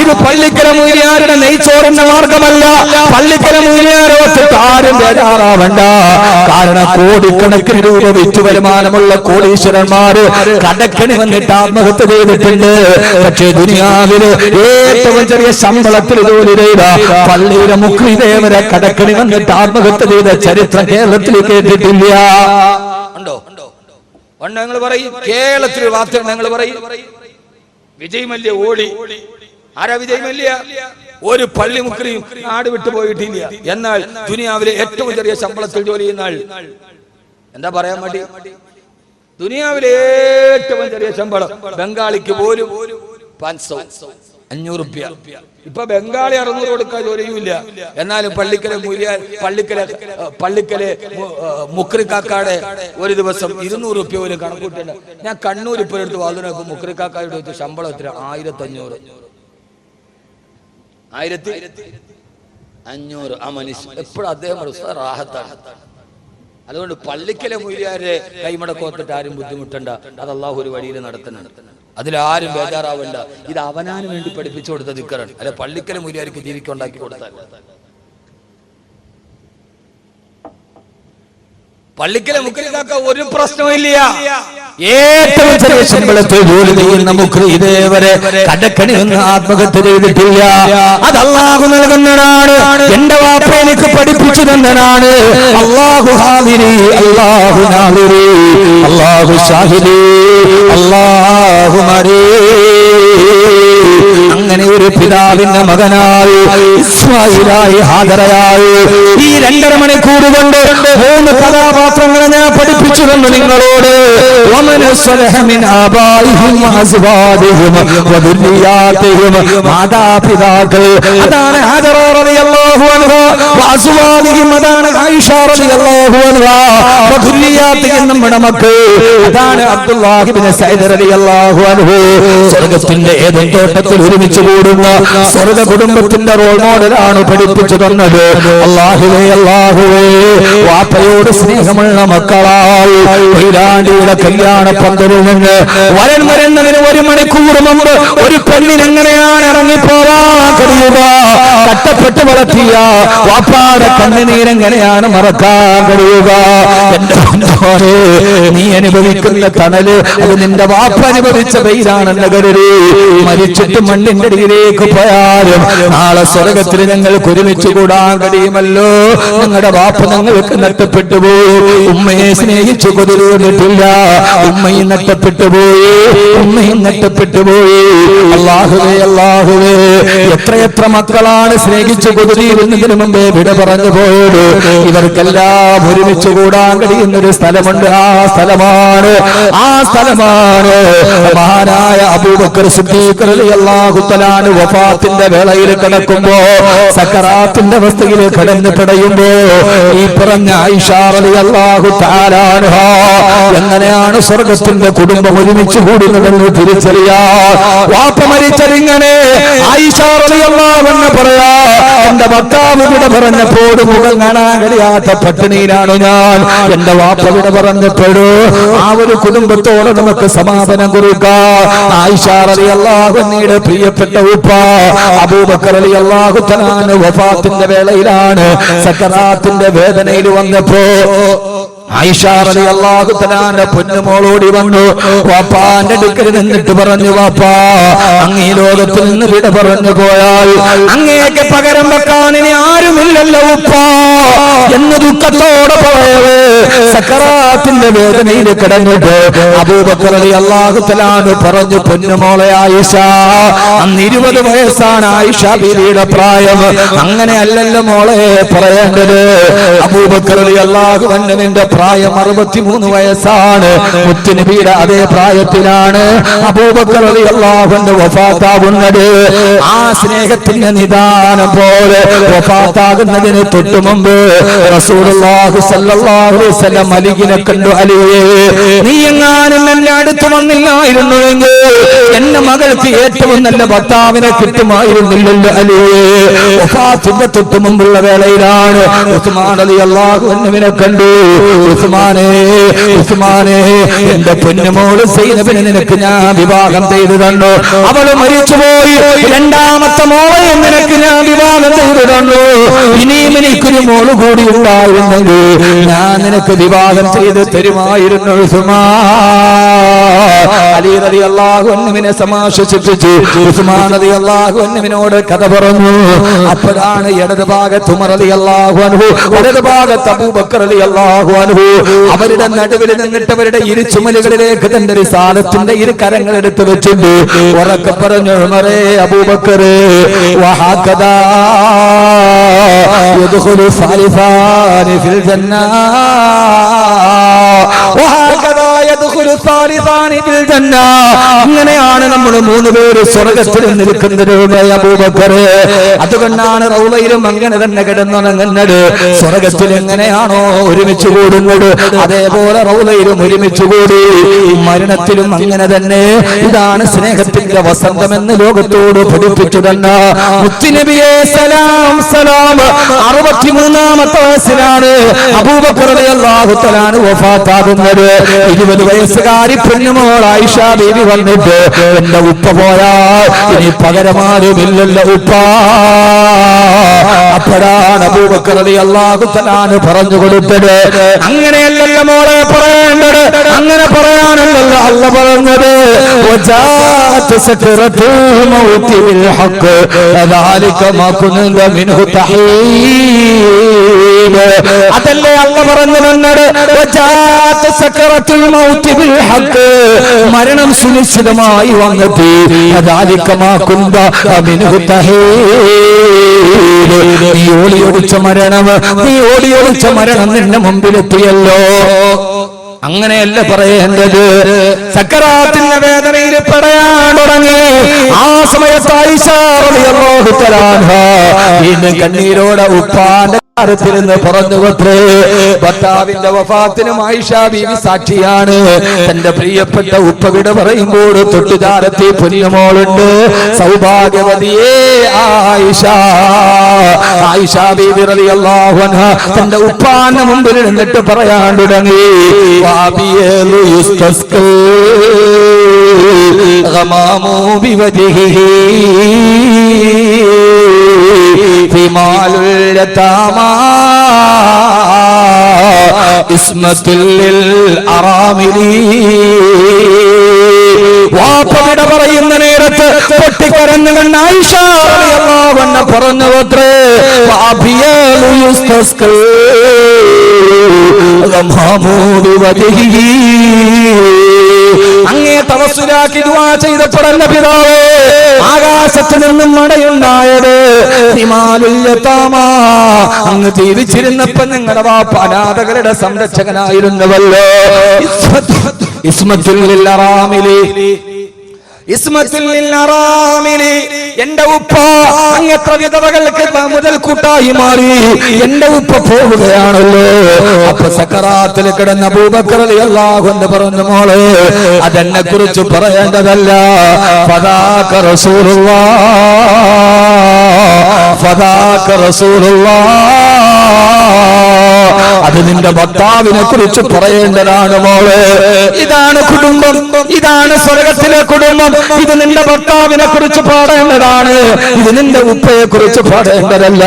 ഇത് പള്ളിക്കലെ മൂല്യാരുടെ നെയ്ച്ചോറിന്റെ മാർഗമല്ല. പള്ളിക്കലെ മൂല്യാരോത്തിട്ട് ആരും ബേജാറാവണ്ട. കാരണം കോടിക്കണക്കിന് രൂപ വിറ്റ് വരുമാനമുള്ള കോടീശ്വരന്മാര് കടക്കണി വന്നിട്ട് ആത്മഹത്യ ചെയ്തിട്ടുണ്ട്. പക്ഷേ ദുനിയാവില് ഏറ്റവും ചെറിയ ശമ്പളത്തിൽ ജോലി ചെയ്ത പള്ളിയുടെ മുഖ്യദേവരെ കടക്കണി വന്നിട്ട് ആത്മഹത്യ ചെയ്ത ചരിത്രം കേരളത്തിൽ കേട്ടിട്ടില്ല. ഉണ്ടോ? ഞങ്ങൾ പറയും കേരളത്തിൽ വാർത്ത ഞങ്ങൾ പറയും വിജയ് മല്യ ഓടി. ആരാ വിജയ് മല്യ? ഒരു പള്ളി മുക്രിയും നാട് വിട്ടു പോയിട്ടില്ല. എന്നാൽ ദുനിയാവിലെ ഏറ്റവും ചെറിയ ശമ്പളത്തിൽ ജോലി ചെയ്യുന്ന ആൾ എന്താ പറയാൻ വേണ്ടി? ദുനിയാവിലെ ഏറ്റവും ചെറിയ ശമ്പളം ബംഗാളിക്ക് പോലും 500 രൂപ. ഇപ്പൊ ബംഗാളി 600 കൊടുക്കാൻ ജോലിയുമില്ല. എന്നാലും പള്ളിക്കലെ മുക്രിക്കാക്കാടെ ഒരു ദിവസം 200 രൂപ പോലും കണക്കൂട്ടുണ്ട്. ഞാൻ കണ്ണൂർ ഇപ്പോൾ എടുത്ത് വാതിനൊക്കെ മുക്രിക്കാക്കാരുടെ വെച്ച് ശമ്പളം എത്ര? 1500. 1500. ആ മനുഷ്യൻ എപ്പോഴും അദ്ദേഹം റാഹത്താണ്. അതുകൊണ്ട് പള്ളിക്കലെ മൂല്യാരെ കൈമടക്കോത്തിട്ട് ആരും ബുദ്ധിമുട്ടണ്ട. അത് അല്ലാഹു ഒരു വഴിയിൽ നടത്തുന്നുണ്ട്. അതിലാരും ബേജാറാവണ്ട. ഇത് അവനാന് വേണ്ടി പഠിപ്പിച്ചു കൊടുത്ത ദിക്റാണ്. അല്ലെ പള്ളിക്കലെ മൂല്യാർക്ക് ജീവിക്കുണ്ടാക്കി കൊടുത്താൽ. പള്ളിക്കലെ മുക്രിക്കാക്ക ഒരു പ്രശ്നമില്ല. ഏറ്റവും ചെറിയ ശമ്പളത്തിൽ ജോലി ചെയ്യുന്ന മുക്രി ഇതേവരെ കടക്കണി ഒന്ന് ആത്മഹത്യ ചെയ്തിട്ടില്ല. അത് അല്ലാഹു നൽകുന്നതാണ്. എന്റെ വാപ്പ എനിക്ക് പഠിപ്പിച്ചു തന്നതാണ്. അല്ലാഹു ഹാദിരി, അല്ലാഹു നാദിരി, അല്ലാഹു ഷാഹിദി, അല്ലാഹു മരി. അങ്ങനെ ഒരു പിതാവിന്റെ മകനായി ഇസ്മായിലായി ഹാജറയായി ഈ 2.5 മണിക്കൂർ കൊണ്ട് 3 കഥാപാത്രങ്ങളെ ഞാൻ പഠിപ്പിച്ചു തന്നു നിങ്ങളോട്. മാതാപിതാക്കൾ അതാണ് ഹാജറ റളിയല്ലാഹു അൻഹ, വഅസ്വാദിഹിം അതാണ് ആയിഷ റളിയല്ലാഹു അൻഹ, വദുരിയാത്തിഹിം നമ്മുടെ മക്കൾ അതാണ് അബ്ദുല്ലാഹി ഇബ്നു സഈദ് റളിയല്ലാഹു അൻഹു. സ്വർഗ്ഗത്തിന്റെ ഏതൻ തോട്ടത്തിൽ ഒരുമിച്ച് കൂടുന്ന സ്വർഗ്ഗ കുടുംബത്തിന്റെ റോൾ മോഡലാണ് പഠിപ്പിച്ചു തന്നത്. അല്ലാഹുവേ, അല്ലാഹുവേ, വാപ്പയോട് സ്നേഹമുള്ള മക്കളായി കൊയിലാണ്ടിയുടെ കല്യാണ പന്തലിൽ നിന്ന് വരൻ വരുന്നതിന് 1 മണിക്കൂർ മുമ്പ് ഒരു പെണ്ണിനെങ്ങനെയാണ് ഇറങ്ങിപ്പോവാൻ കഴിയുക? കട്ടപ്പെട്ട് വളർത്തിയ വാപ്പാടെ കണ്ണുനീരെങ്ങനെയാണ് മറക്കാൻ കഴിയുക? എന്റെ മോനെ, നീ അനുഭവിക്കുന്ന തണല് അത് നിന്റെ വാപ്പ അനുഭവിച്ച വെയിലാണെന്ന് കരുതി മരിച്ചിട്ട് മണ്ണിന്റെ അടിയിലേക്ക് വഴിയിലേക്ക് പോയാലും നാളെ സ്വർഗത്തിൽ ഞങ്ങൾക്ക് ഒരുമിച്ച് കൂടാൻ കഴിയുമല്ലോ. നിങ്ങളുടെ വാപ്പ ഞങ്ങൾക്ക് നഷ്ടപ്പെട്ടു പോയി, ഉമ്മയെ സ്നേഹിച്ചു കൊതിരിട്ടില്ല, ഉമ്മയും നഷ്ടപ്പെട്ടു പോയി, ഉമ്മയും നഷ്ടപ്പെട്ടു പോയി. അല്ലാഹുവേ അല്ലാഹുവേ, എത്രയെത്ര മക്കളാണ് സ്നേഹിച്ചു കൊതിരിയുന്നതിന് മുമ്പേ വിട പറഞ്ഞു പോയത്. ഇവർക്കെല്ലാം ഒരുമിച്ച് കൂടാൻ കഴിയുന്നൊരു സ്ഥലമുണ്ട്. ആ സ്ഥലമാണ് മഹാനായ അബൂബക്കർ സിദ്ദീഖ് റളിയല്ലാഹു തആല വഫാത്തിന്റെ വേളയിൽ കിടക്കുമ്പോ, സക്കറാത്തിന്റെ അവസ്ഥയിൽ കിടന്ന് പിടയുമ്പോ ഈ പറഞ്ഞ ആയിഷ റളിയല്ലാഹു തആല അൻഹാ എങ്ങനെയാണ് സ്വർഗത്തിന്റെ കുടുംബം ഒരുമിച്ച് കൂടുന്നതെന്ന് തിരിച്ചറിയാൻ വാപ്പ മരിച്ചതിങ്ങനെ ആയിഷ റളിയല്ലാഹു അൻഹ പറയാ, എന്റെ ഭർത്താവ് വിട പറഞ്ഞപ്പോൾ മുഖം കാണാൻ കഴിയാത്ത പട്ടിണിയിലാണ് ഞാൻ. എന്റെ വാപ്പ വിട പറഞ്ഞപ്പോഴോ ആ ഒരു കുടുംബത്തോട് നമുക്ക് സമാപനം കൊടുക്കാം. ആയിഷ റളിയല്ലാഹു അൻഹയുടെ പ്രിയപ്പെട്ട ഉപ്പ അബൂബക്കർ റളിയല്ലാഹു തആല വഫാത്തിന്റെ വേളയിലാണ്, സക്കറാത്തിന്റെ വേദനയിൽ വന്നപ്പോ ആയിഷ റളിയല്ലാഹു തആല പൊന്നുമോളോടി വന്നു. വാപ്പാന്റെ അടുക്കൽ നിന്നിട്ട് പറഞ്ഞു, വാപ്പാ അങ്ങ് ഈ ലോകത്തിൽ നിന്ന് വിട പറഞ്ഞു പോയാൽ അങ്ങേക്ക് പകരം വെക്കാൻ ഇനി ആരുമില്ലല്ലോ ഉപ്പാ എന്ന് ദുഃഖത്തോടെ പറയവേ സക്കറാത്തിന്റെ വേദനയിൽ കിടന്നിട്ട് അബൂബക്കർ റളിയല്ലാഹു തആല പറഞ്ഞു, പൊന്നുമോളെ ആയിഷ, അന്ന് 20 വയസ്സാണ് ആയിഷ ബീവിയുടെ പ്രായം. അങ്ങനെ അല്ലല്ലോ മോളെ പറയേണ്ടത്. അബൂബക്കർ റളിയല്ലാഹു അൻഹുവിന്റെ പ്രായം 63 വയസ്സാണ്. മുത്തുനബിയുടെ അതേ പ്രായത്തിലാണ് അബൂബക്കർ റളിയല്ലാഹു അൻഹു വഫാത്താകുന്നത്. ആ സ്നേഹത്തിന്റെ നിദാനം പോലെ വഫാത്താകുന്നതിന് തൊട്ടു മുമ്പ് റസൂലുള്ളാഹി സ്വല്ലല്ലാഹു അലൈഹി വസല്ലം അലിയെ കണ്ടു. അലിയേ, നീ എങ്ങാനും എന്നെ അടുത്ത് വന്നില്ലായിരുന്നുവെങ്കിൽ എന്റെ മകൾക്ക് ഏറ്റവും നല്ല ഭർത്താവിനെ കിട്ടുമായിരുന്നില്ലല്ലോ അലിയേ. വഫാത്തിന്റെ തൊട്ടു മുമ്പുള്ള വേളയിലാണ് ഉസ്മാൻ റളിയല്ലാഹു അൻഹുവിനെ കണ്ടു. ഉസ്മാനേ, ഉസ്മാനേ, എന്റെ പൊന്നുമോള് സൈനബിനെ നിനക്ക് ഞാൻ വിവാഹം ചെയ്തു തന്നു. അവള് മരിച്ചുപോയി. രണ്ടാമത്തെ മോളെ നിനക്ക് ഞാൻ വിവാഹം ചെയ്തു തന്നു. ഇനിയും എനിക്കൊരു മോള് കൂടി ഉണ്ടായിരുന്നെങ്കിൽ ഞാൻ നിനക്ക് വിവാഹം ചെയ്ത് തരുമായിരുന്നു. അലി റളിയല്ലാഹു അൻഹുവിനെ സമാശ്വസിപ്പിച്ചു. ഉസ്മാൻ റളിയല്ലാഹു അൻഹുവിനോട് കഥ പറഞ്ഞു. അപ്പോഴാണ് ഇടത് ഭാഗത്ത് ഉമർ റളിയല്ലാഹു അൻഹു, വലത് ഭാഗത്ത് അബൂബക്കർ റളിയല്ലാഹു അൻഹു അവരുടെ നടുവിൽ നിന്നിട്ട് അവരുടെ ഇരു ചുമലുകളിലേക്ക് തന്റെ റിസാലത്തിന്റെ ഇരു കരങ്ങൾ എടുത്തു വെച്ചിട്ട് ഉറക്കെ പറഞ്ഞു, ഉമറേ, അബൂബക്കറേ, വഹകദാ യദ്ഖുലു സാലിസാനി ഫിൽ ജന്ന, വഹകദാ യദ്ഖുലു സാലിസാനി ഫിൽ ജന്ന. ഇങ്ങനെയാണ് നമ്മൾ 3 പേര് സ്വർഗ്ഗത്തിൽ നിൽക്കുന്നത് അബൂബക്കറേ. അതുകൊണ്ടാണ് റൗളയിലും അങ്ങനെ തന്നെ കിടന്നുറങ്ങുന്നത്. സ്വർഗ്ഗത്തിൽ എങ്ങനെയാണോ ഒരുമിച്ച് കൂടുന്നത് അതേപോലെ റൗളയിലും ഒരുമിച്ച് കൂടി. മരണത്തിലും അങ്ങനെ തന്നെ. ഇതാണ് സ്നേഹത്തിന്റെ വസന്തമെന്ന് ലോകത്തോട് പഠിപ്പിച്ചു തന്ന മുത്തുനബിയെ സലാം സലാം. 63-ാമത്തെ വയസ്സിലാണ് അബൂബക്കർ റളിയല്ലാഹു തആല വഫാത്താകുന്നത്. 20 വയസ്സുകാരി പൊന്നുമോൾ ആയിഷ ബീവി വന്നിട്ട്, എന്റെ ഉപ്പ പോയാൽ ഇനി പകരമാരുമില്ലല്ലോ ഉപ്പ. അപ്പോഴാണ് അബൂബക്കർ റളിയല്ലാഹു തആല പറഞ്ഞു കൊടുത്തത്, അങ്ങനെയല്ലല്ലോ മോളെ പറയേണ്ടത്, അങ്ങനെ പറയാനല്ലല്ലോ അല്ലാഹു പറഞ്ഞത്. വജാഅത് സക്റത്തുൽ മൗതി ബിൽ ഹഖ് ദാലിക മാ കുൻത മിൻഹു തഹീബ്. അതല്ലേ അല്ലാഹു പറഞ്ഞു തന്നത്. വജാഅത് സക്റത്തുൽ മൗതി ബിൽ ഹഖ്, മരണം സുനിശ്ചിതമായി വന്നെത്തി. ദാലിക മാ കുൻത മിൻഹു തഹീബ്. നീ ഓടിയൊളിച്ച മരണം നിന്റെ മുമ്പിലെത്തിയല്ലോ. അങ്ങനെയല്ല പറയേണ്ടത്. സക്കറാത്തിന്റെ വേദനയിൽ പറയാൻ തുടങ്ങി. ആ സമയത്ത് ആയിഷ റളിയല്ലാഹു തആല വീണ്ടും കണ്ണീരോടെ ഉപ്പാന്റെ ിരുന്ന് പറഞ്ഞു കൊത്രേ. ഭർത്താവിന്റെ വഫാത്തിനും ആയിഷ ബീവി സാക്ഷിയാണ്. തന്റെ പ്രിയപ്പെട്ട ഉപ്പ വിട പറയുമ്പോൾ തൊട്ടുചാരത്തി പൊന്നുമോളുണ്ട്. സൗഭാഗ്യവതിയേ ആയിഷ. ആയിഷ ബീവി റളിയല്ലാഹു അൻഹ തന്റെ ഉപ്പാന്റെ മുമ്പിൽ നിന്നിട്ട് പറയാൻ തുടങ്ങി, വാബിയലു യുസ്തസ്കൽ ഗമാമു ബിവജ്ഹിഹി ഫിമാലുൽ യതാമാ ഇസ്മത്തുൽ ലിൽ അറാമിലി വാപ്പ വിട പറയുന്ന നേരത്ത് പൊട്ടിക്കരഞ്ഞു കണ്ട ആയിഷ റളിയല്ലാഹു അൻഹ പറഞ്ഞു അത്രേ വഅബിയലു യുസ്തസ്കൽ ഗമാമൂദു വജഹി അങ്ങേ തവസ്സുലാക്കി ദുആ ചെയ്തപ്പെടുന്ന പിതാവേ ആകാശത്ത് നിന്നും മഴയുണ്ടായത് ഹിമാലുൽ യതാമ അങ്ങ് ജീവിച്ചിരുന്നപ്പോൾ നിങ്ങളുടെ വാപ്പ അനാഥകളുടെ സംരക്ഷകനായിരുന്നുവല്ലോ ഇസ്മത്തുൽ ലിൽ അറാമിലി എന്റെ ഉപ്പ അങ്ങത്ര വിധവകൾക്ക് മുതൽക്കൂട്ടായി മാറി എന്റെ ഉപ്പ പോവുകയാണല്ലോ. അപ്പൊ സക്കറാത്തിൽ കിടന്ന അബൂബക്കർ റളിയല്ലാഹു അൻഹു പറഞ്ഞു മോളെ അതെന്നെ കുറിച്ച് പറയേണ്ടതല്ല. ഫദാക റസൂലുള്ളാഹ് അത് നിന്റെ ഭർത്താവിനെ കുറിച്ച് പറയേണ്ടതാണ് മോളെ. ഇതാണ് കുടുംബം, ഇതാണ് സ്വർഗത്തിലെ കുടുംബം. ഇത് നിന്റെ ഭർത്താവിനെ കുറിച്ച് പാടേണ്ടതാണ്, ഇത് നിന്റെ ഉപ്പയെ കുറിച്ച് പാടേണ്ടതല്ല.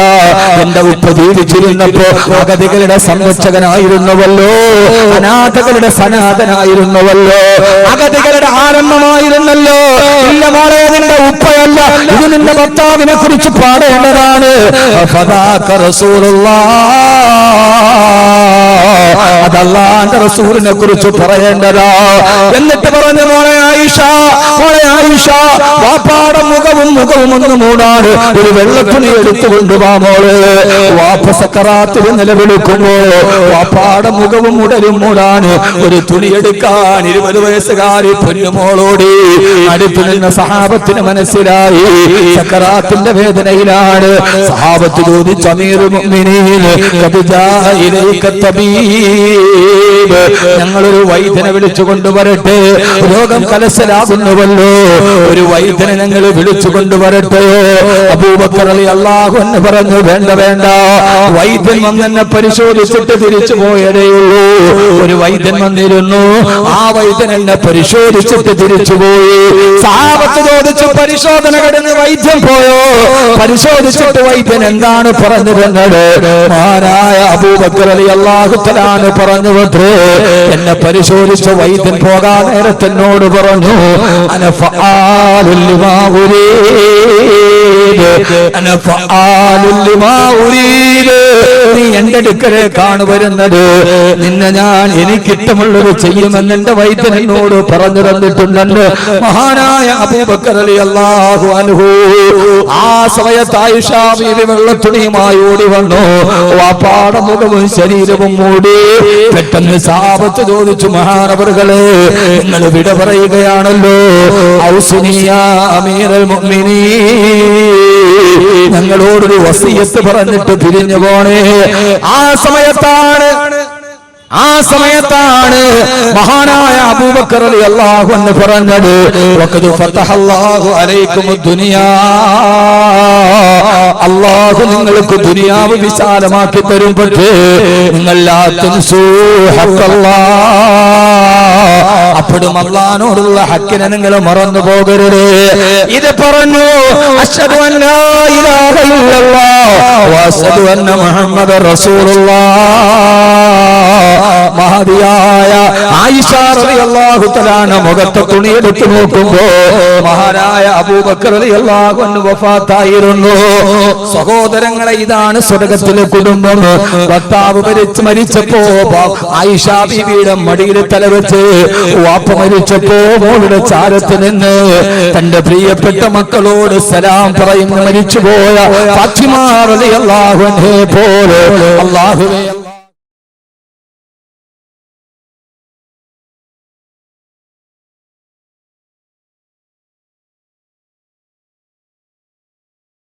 എന്റെ ഉപ്പ ജീവിച്ചിരുന്നപ്പോ അഗതികളുടെ സംരക്ഷകനായിരുന്നുവല്ലോ, അനാഥകളുടെ സനാഥനായിരുന്നുവല്ലോ, അഗതികളുടെ ആരംഭമായിരുന്നല്ലോ. ഇല്ല മോളെ നിന്റെ ഉപ്പയല്ല, ഇത് നിന്റെ ഭർത്താവിനെ കുറിച്ച് പാടേണ്ടതാണ്. ഫദാക റസൂലുള്ളാഹ് അത് അല്ലാഹുവിന്റെ റസൂലിനെ കുറിച്ച് പറയേണ്ടതാ. എന്നിട്ട് പറഞ്ഞു മോളെ ആയിഷ വാപ്പാടെ മുഖവും ഒന്ന് മൂടാണ് ഒരു വെള്ളത്തുണി എടുത്തുകൊണ്ടുവാ മോളെ. വാപ്പ സക്കറാത്തിൽ നിലവിളിക്കുമ്പോ വാപ്പാടെ മുഖവും ഉടലും മൂടാണ് ഒരു തുണി എടുക്കാൻ 20 വയസ്സുകാരി പൊന്നുമോളോടി അടുത്തു നിന്ന സഹാബത്തിന് മനസ്സിലായി സക്കറാത്തിന്റെ വേദനയിലാണ്. സഹാബത്ത് ചോദിച്ചു അമീറുൽ മുഅ്മിനീൻ ഖദ് ജാഅ ഇലൈക തബീബ് ഞങ്ങളൊരു വൈദ്യനെ വിളിച്ചു കൊണ്ടുവരട്ടെ, രോഗം കലശലാകുന്നുവല്ലോ, ഒരു വൈദ്യനെ ഞങ്ങൾ വിളിച്ചു കൊണ്ടുവരട്ടെ. അബൂബക്കർ റളിയല്ലാഹു അൻഹു പറഞ്ഞു വേണ്ട വൈദ്യൻ വന്നെന്നെ പരിശോധിച്ചിട്ട് തിരിച്ചു പോയതേയുള്ളൂ. ഒരു വൈദ്യൻ വന്നിരുന്നു, ആ വൈദ്യൻ എന്നെ പരിശോധിച്ചിട്ട് തിരിച്ചുപോയി. സഹാബത്ത് ചോദിച്ചു പരിശോധന കഴിഞ്ഞ് വൈദ്യൻ പോയോ? പരിശോധിച്ചിട്ട് വൈദ്യൻ എന്താണ് പറഞ്ഞിരുന്നത്? മഹാനായ അബൂബക്കർ റളിയല്ലാഹു തആല പറഞ്ഞു അത്രേ എന്നെ പരിശോധിച്ച വൈദ്യൻ പോകാൻ നേരത്തെ എന്നോട് പറഞ്ഞു അന ഫആലുൽ ലിമാ ഉരീദ് നീ എന്റെ അടുക്കലേക്കാണ് വരുന്നത്, നിന്നെ ഞാൻ എനിക്കിഷ്ടമുള്ളത് ചെയ്യുമെന്ന് എന്റെ വൈദ്യൻ എന്നോട് പറഞ്ഞു തന്നിട്ടുണ്ടെന്ന് മഹാനായ അബൂബക്കർ റളിയല്ലാഹു അൻഹു. ആ സമയത്ത് ആയിഷ ബീവി വെള്ളത്തുണിയുമായി ഓടി വന്നു, വാപ്പാടെ മുഖവും ശരീരവും മൂടി. പെട്ടെന്ന് സഹാബത്ത് ചോദിച്ചു മഹാനവറുകളെ നിങ്ങൾ വിട പറയുകയാണല്ലോ, ഔസുനിയാ അമീറുൽ മുഅ്മിനീൻ ഞങ്ങളോടൊരു വസിയത്ത് പറഞ്ഞിട്ട് പിരിഞ്ഞു പോണേ. ആ സമയത്താണ് മഹാനായ അബൂബക്കർ റളിയല്ലാഹു അൻഹു പറഞ്ഞത് വഖദ് ഫതഹല്ലാഹു അലൈക്കുമുദ് ദുനിയാ അല്ലാഹു നിങ്ങൾക്ക് ദുനിയാവ് വിശാലമാക്കി തരും. പക്ഷേ നിങ്ങൾ ലാ തൻസൂ ഹഖല്ലാഹ് അപ്പോഴും അല്ലാഹുവിനോടുള്ള ഹക്കിനെ നിങ്ങൾ മറന്നു പോകരുത്. ഇത് പറഞ്ഞു അശ്ഹദു അല്ലാ ഇലാഹ ഇല്ലല്ലാഹ് വഅശ്ഹദു അന്ന മുഹമ്മദർ റസൂലുള്ളാഹ്. മഹദിയായ ആയിഷ റളിയല്ലാഹു തആല മുഖത്തെ തുണിയെടുത്ത് നോക്കുമ്പോ മഹാനായ അബൂബക്കർ റളിയല്ലാഹു അൻഹു വഫാത്തായിരുന്നു. സഹോദരങ്ങളെ ഇതാണ് സ്വർഗ്ഗത്തിലെ കുടുംബം. ഭർത്താവ് മരിച്ചപ്പോ ആയിഷ ബീവിയുടെ മടിയിൽ തലവെച്ച് വാപ്പ മരിച്ചപ്പോ മോളുടെ ചാരത്ത് നിന്ന് തന്റെ പ്രിയപ്പെട്ട മക്കളോട് സലാം പറയുന്ന മരിച്ചുപോയ ഫാത്തിമ റളിയല്ലാഹു അൻഹയെ പോലെ അല്ലാഹുവേ